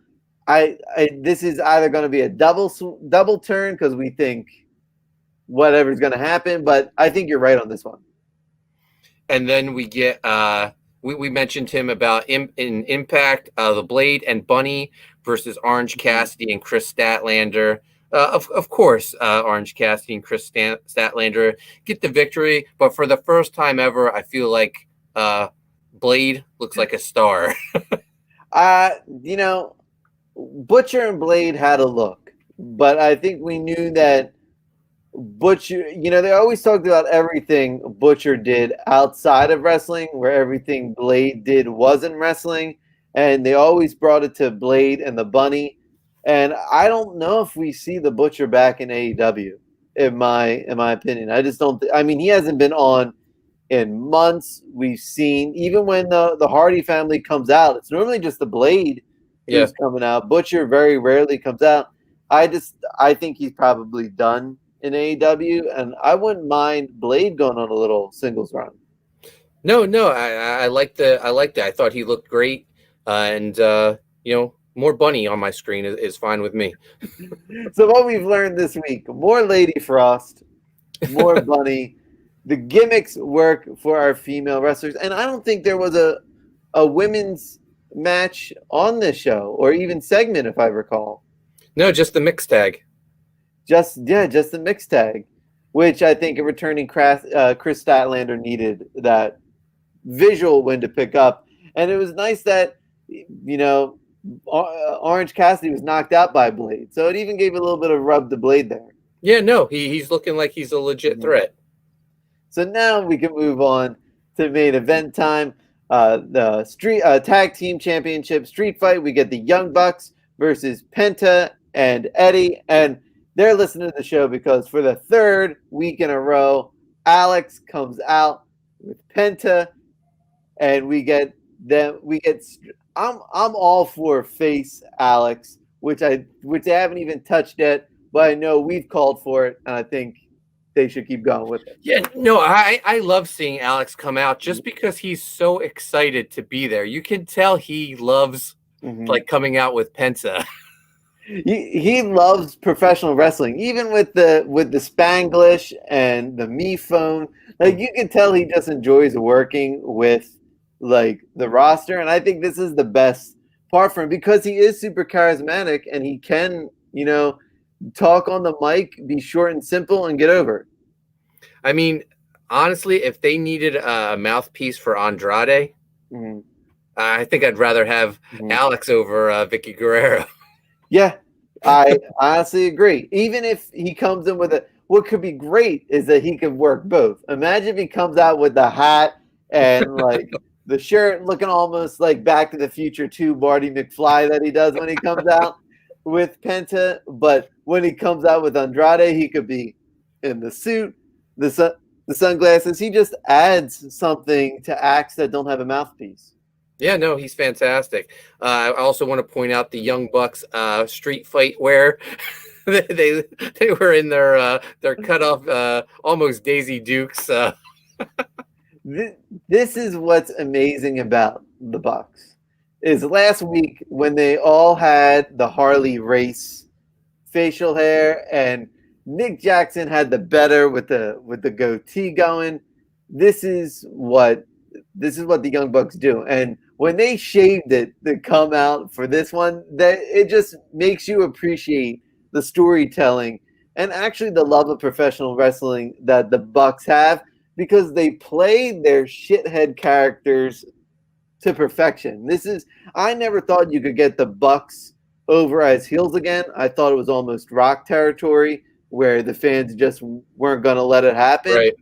I this is either going to be a double turn because we think whatever's going to happen, but I think you're right on this one. And then we get we mentioned him about in Impact, the Blade and Bunny versus Orange Cassidy and Chris Statlander. Of course, Orange Cassidy and Chris Statlander get the victory, but for the first time ever, I feel like Blade looks like a star. You know, Butcher and Blade had a look, but I think we knew that Butcher, you know, they always talked about everything Butcher did outside of wrestling, where everything Blade did wasn't wrestling, and they always brought it to Blade and the Bunny. And I don't know if we see the Butcher back in AEW, in my opinion. I just don't. I mean, he hasn't been on in months. We've seen, even when the Hardy family comes out, it's normally just the Blade who's coming out. Butcher very rarely comes out. I think he's probably done in AEW, and I wouldn't mind Blade going on a little singles run. No, I like that. I thought he looked great, and you know, more Bunny on my screen is fine with me. So what we've learned this week: more Lady Frost, more Bunny. The gimmicks work for our female wrestlers, and I don't think there was a women's match on this show or even segment, if I recall. No, just the mixed tag. Just the mixed tag, which I think a returning Chris Statlander needed that visual win to pick up. And it was nice that, you know, Orange Cassidy was knocked out by Blade. So it even gave a little bit of rub to Blade there. Yeah, no, he's looking like he's a legit threat. So now we can move on to main event time. The street tag team championship street fight. We get the Young Bucks versus Penta and Eddie. And they're listening to the show because for the third week in a row, Alex comes out with Penta, and we get them. I'm all for face Alex, which they haven't even touched yet, but I know we've called for it, and I think they should keep going with it. Yeah, no, I love seeing Alex come out just because he's so excited to be there. You can tell he loves like coming out with Penta. He loves professional wrestling, even with the Spanglish and the me phone. Like, you can tell he just enjoys working with like the roster, and I think this is the best part for him because he is super charismatic and he can, you know, talk on the mic, be short and simple, and get over. I mean, honestly, if they needed a mouthpiece for Andrade, I think I'd rather have Alex over Vicky Guerrero. Yeah, I honestly agree. Even if he comes in with what could be great is that he could work both. Imagine if he comes out with the hat and like the shirt looking almost like Back to the Future 2 Marty McFly that he does when he comes out with Penta. But when he comes out with Andrade, he could be in the suit, the sunglasses. He just adds something to acts that don't have a mouthpiece. Yeah, no, he's fantastic. I also want to point out the Young Bucks street fight where they were in their cut off almost Daisy Dukes. This is what's amazing about the Bucks is last week when they all had the Harley Race facial hair and Nick Jackson had the better with the goatee going. This is what the Young Bucks do, and when they shaved it to come out for this one, that it just makes you appreciate the storytelling and actually the love of professional wrestling that the Bucks have because they play their shithead characters to perfection. I never thought you could get the Bucks over as heels again. I thought it was almost Rock territory where the fans just weren't going to let it happen. Right.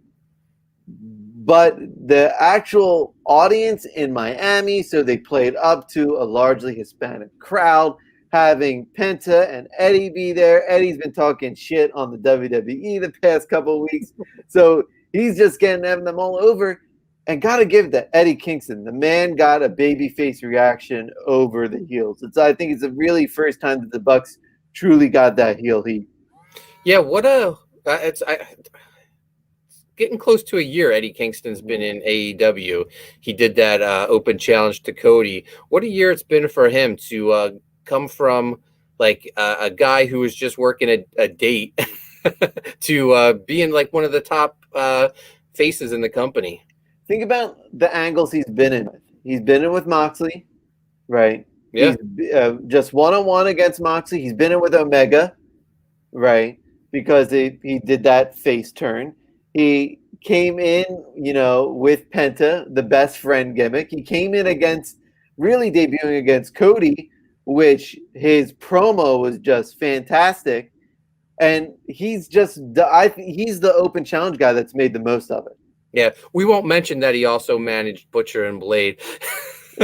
But the actual audience in Miami, so they played up to a largely Hispanic crowd, having Penta and Eddie be there. Eddie's been talking shit on the WWE the past couple of weeks, so he's just getting them all over. And got to give to Eddie Kingston. The man got a babyface reaction over the heels. I think it's the really first time that the Bucks truly got that heel heat. Yeah, what a it's getting close to a year. Eddie Kingston's been in AEW. He did that open challenge to Cody. What a year it's been for him to come from like a guy who was just working a date to being like one of the top faces in the company. Think about the angles he's been in. He's been in with Moxley, right? Yeah. He's just one-on-one against Moxley. He's been in with Omega, right? Because he did that face turn. He came in, with Penta, the best friend gimmick. He came in against, really debuting against Cody, which his promo was just fantastic. And he's he's the open challenge guy that's made the most of it. Yeah, we won't mention that he also managed Butcher and Blade.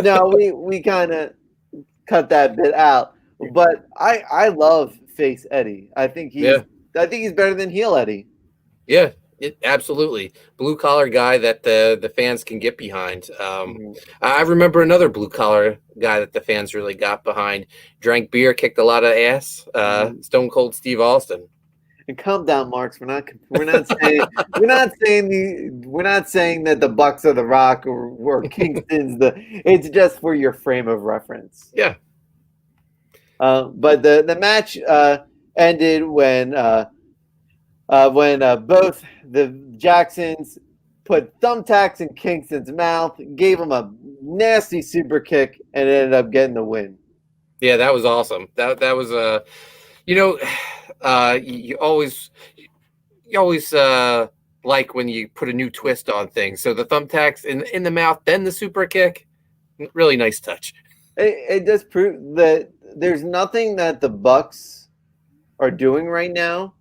No, we kind of cut that bit out. But I love face Eddie. I think he's better than heel Eddie. Yeah, absolutely. Blue collar guy that the fans can get behind. I remember another blue collar guy that the fans really got behind. Drank beer, kicked a lot of ass. Stone Cold Steve Austin. And calm down, Marks. We're not saying that the Bucks are the Rock or Kingston's the. It's just for your frame of reference. Yeah. But the match ended when both the Jacksons put thumbtacks in Kingston's mouth, gave him a nasty super kick, and ended up getting the win. Yeah, that was awesome. That was you always like when you put a new twist on things. So the thumbtacks in the mouth, then the super kick, really nice touch. It does prove that there's nothing that the Bucks are doing right now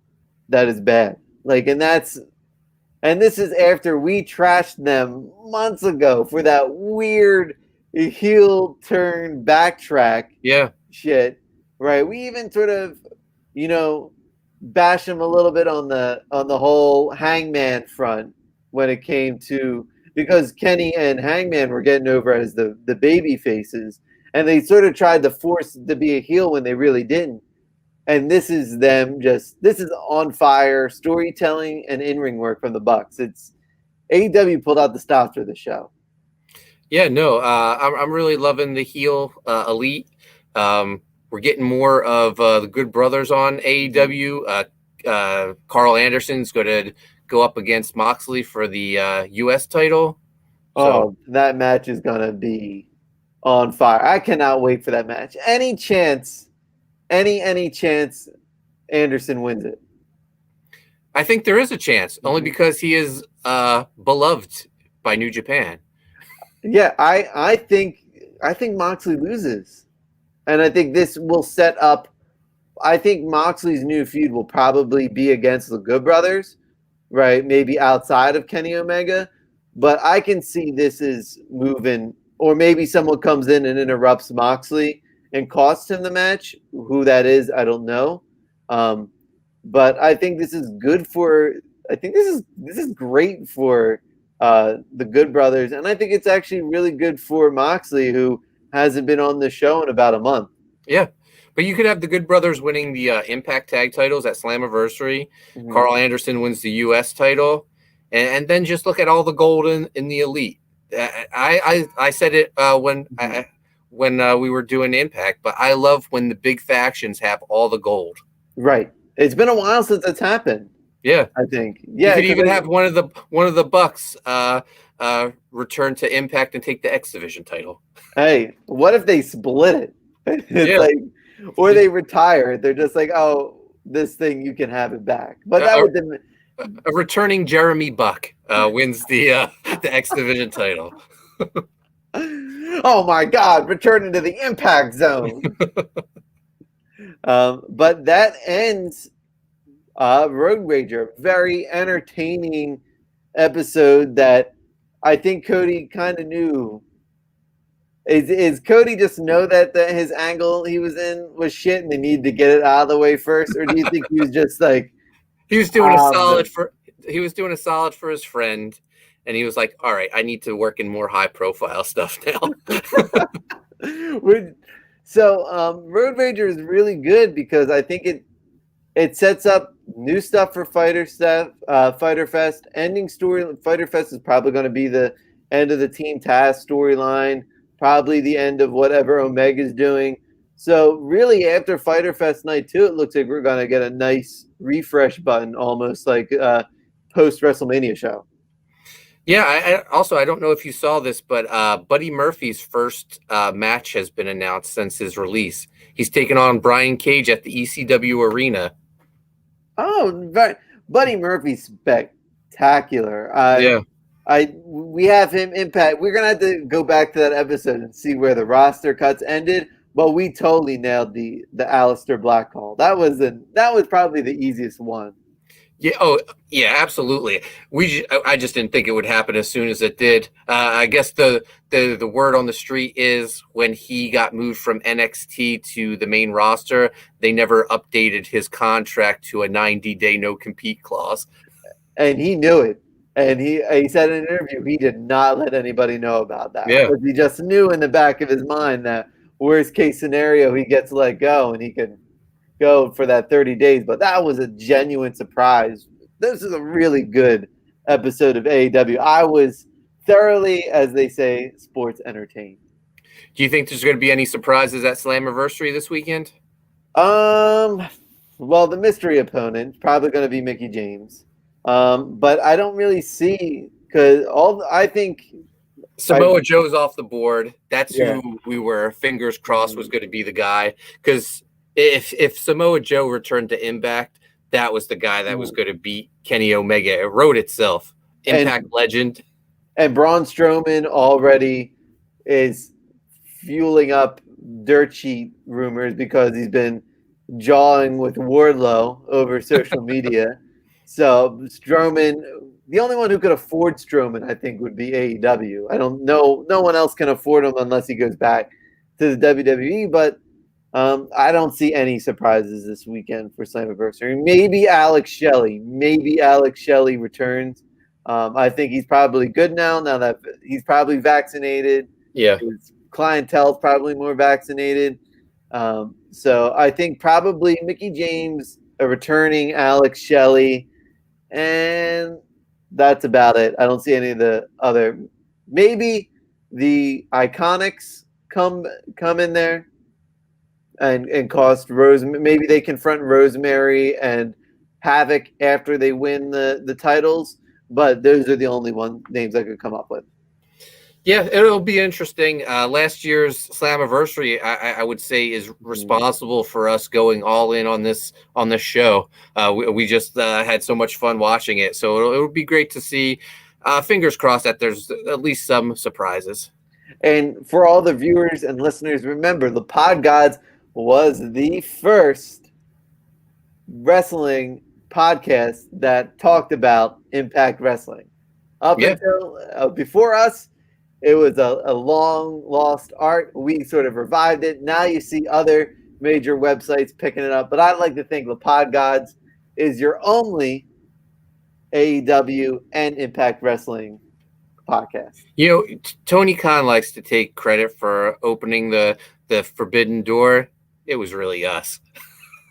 that is bad. And this is after we trashed them months ago for that weird heel turn backtrack. Yeah. Shit. Right. We even sort of, bash him a little bit on the whole Hangman front when it came to, because Kenny and Hangman were getting over as the baby faces, and they sort of tried to force to be a heel when they really didn't. And this is on fire storytelling and in-ring work from the Bucks. It's AEW pulled out the stops for the show. Yeah, no, I'm really loving the heel elite. We're getting more of the Good Brothers on AEW. Carl Anderson's going to go up against Moxley for the U.S. title. So, that match is going to be on fire. I cannot wait for that match. Any chance Anderson wins it? I think there is a chance, only because he is beloved by New Japan. Yeah, I think Moxley loses. And I think this will set up. I think Moxley's new feud will probably be against the Good Brothers, right? Maybe outside of Kenny Omega. But I can see this is moving, or maybe someone comes in and interrupts Moxley and costs him the match. Who that is, I don't know. But I think this is good for. I think this is great for the Good Brothers, and I think it's actually really good for Moxley, who hasn't been on the show in about a month. Yeah, but you could have the Good Brothers winning the Impact Tag titles at Slammiversary. Mm-hmm. Carl Anderson wins the U.S. title, and then just look at all the gold in the Elite. I said it when we were doing Impact, but I love when the big factions have all the gold. Right. It's been a while since it's happened. Yeah, I think. Yeah, you could even have one of the Bucks return to Impact and take the X Division title. Hey, what if they split it? It's or they retire. They're just like, oh, this thing, you can have it back. But that would be a returning Jeremy Buck wins the X Division title. Oh my God! Returning to the Impact Zone. But that ends Road Rager. Very entertaining episode that I think Cody kind of knew. Is Cody just know that his angle he was in was shit and they needed to get it out of the way first, or do you think he was just like he was doing a solid for his friend, and he was like, all right, I need to work in more high profile stuff now. So Road Rager is really good because I think It sets up new stuff for Fighter Fest. Ending story. Fighter Fest is probably going to be the end of the Team Taz storyline. Probably the end of whatever Omega's doing. So really, after Fighter Fest Night 2, it looks like we're going to get a nice refresh button, almost like post WrestleMania show. Yeah, I don't know if you saw this, but Buddy Murphy's first match has been announced since his release. He's taken on Brian Cage at the ECW Arena. Oh, Buddy Murphy's spectacular. Yeah. We have him Impact. We're gonna have to go back to that episode and see where the roster cuts ended. But we totally nailed the Aleister Black call. That was probably the easiest one. Yeah. Oh, yeah. Absolutely. I just didn't think it would happen as soon as it did. I guess the word on the street is when he got moved from NXT to the main roster, they never updated his contract to a 90-day no compete clause, and he knew it. And he said in an interview he did not let anybody know about that. Yeah. Because he just knew in the back of his mind that worst case scenario he gets let go and he could go for that 30 days. But that was a genuine surprise. This is a really good episode of AEW. I was thoroughly, as they say, sports entertained. Do you think there's going to be any surprises at Slammiversary this weekend? Well, the mystery opponent probably going to be Mickie James. But I don't really see, because I think Samoa Joe's off the board. That's who we were fingers crossed was going to be the guy. Because if Samoa Joe returned to Impact, that was the guy that was going to beat Kenny Omega. It wrote itself. Impact legend. And Braun Strowman already is fueling up dirt sheet rumors because he's been jawing with Wardlow over social media. So Strowman, the only one who could afford Strowman, I think, would be AEW. I don't know. No one else can afford him unless he goes back to the WWE. But I don't see any surprises this weekend for Slammiversary. Maybe Alex Shelley. Maybe Alex Shelley returns. I think he's probably good now that he's probably vaccinated. Yeah. His clientele's probably more vaccinated. So I think probably Mickie James, a returning Alex Shelley, and that's about it. I don't see any of the other. Maybe the Iconics come in there and cost Rosemary. Maybe they confront Rosemary and Havoc after they win the titles. But those are the only names I could come up with. Yeah, it'll be interesting. Last year's Slammiversary, I would say, is responsible for us going all in on this show. We just had so much fun watching it, so it'll be great to see. Fingers crossed that there's at least some surprises. And for all the viewers and listeners, remember the Pod Gods was the first wrestling podcast that talked about Impact Wrestling. Until before us, it was a long lost art. We sort of revived it. Now you see other major websites picking it up. But I'd like to think the Pod Gods is your only AEW and Impact Wrestling podcast. You know, Tony Khan likes to take credit for opening the forbidden door. It was really us.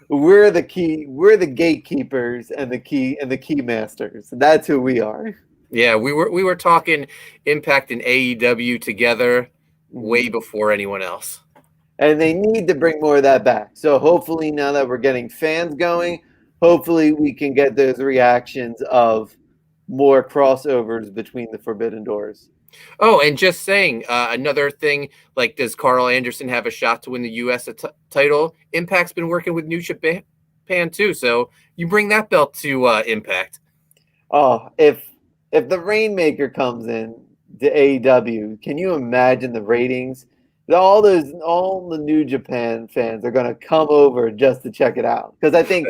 We're the gatekeepers and the key masters. That's who we are. Yeah, we were talking Impact and AEW together way before anyone else. And they need to bring more of that back. So hopefully now that we're getting fans going, hopefully we can get those reactions of more crossovers between the Forbidden Doors. Oh, and just saying, another thing, like, does Carl Anderson have a shot to win the U.S. title? Impact's been working with New Japan too, so you bring that belt to Impact. Oh, if the Rainmaker comes in to AEW, can you imagine the ratings? All the New Japan fans are going to come over just to check it out. Because I think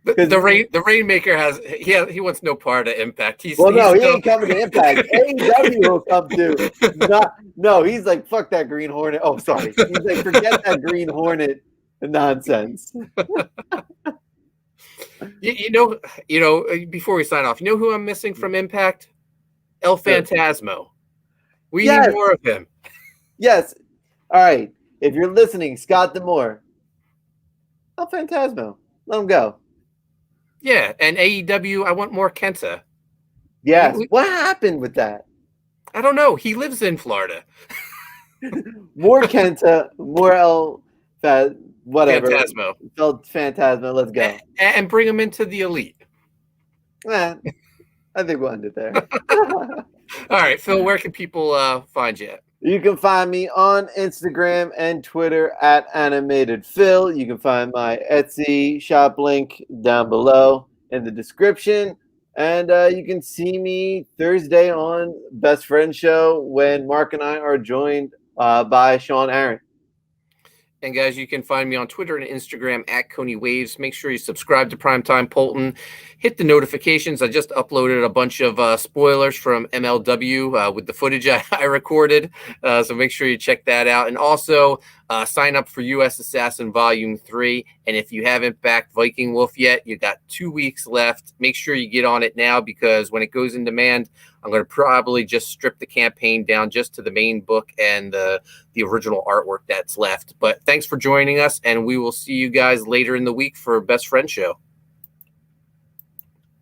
the Rainmaker he wants no part of Impact. He ain't coming to Impact. AEW will come to. He's like, fuck that Green Hornet. Oh, sorry. He's like, forget that Green Hornet nonsense. You know, before we sign off, you know who I'm missing from Impact? El Phantasmo. We need more of him. Yes. All right. If you're listening, Scott D'Amore, El Phantasmo, let him go. Yeah, and AEW, I want more Kenta. Yes. We- What happened with that? I don't know. He lives in Florida. More Kenta, more whatever. Phantasmo. Felt Phantasmo. Let's go. And bring him into the Elite. I think we'll end it there. All right, Phil, where can people find you at? You can find me on Instagram and Twitter at AnimatedPhil. You can find my Etsy shop link down below in the description. And you can see me Thursday on Best Friend Show when Mark and I are joined by Sean Aaron. And guys, you can find me on Twitter and Instagram at Coney Waves. Make sure you subscribe to Primetime Poulton. Hit the notifications. I just uploaded a bunch of spoilers from MLW with the footage I recorded. So make sure you check that out. And also sign up for US Assassin Volume 3. And if you haven't backed Viking Wolf yet, you got 2 weeks left. Make sure you get on it now, because when it goes in demand, I'm going to probably just strip the campaign down just to the main book and the original artwork that's left. But thanks for joining us, and we will see you guys later in the week for Best Friend Show.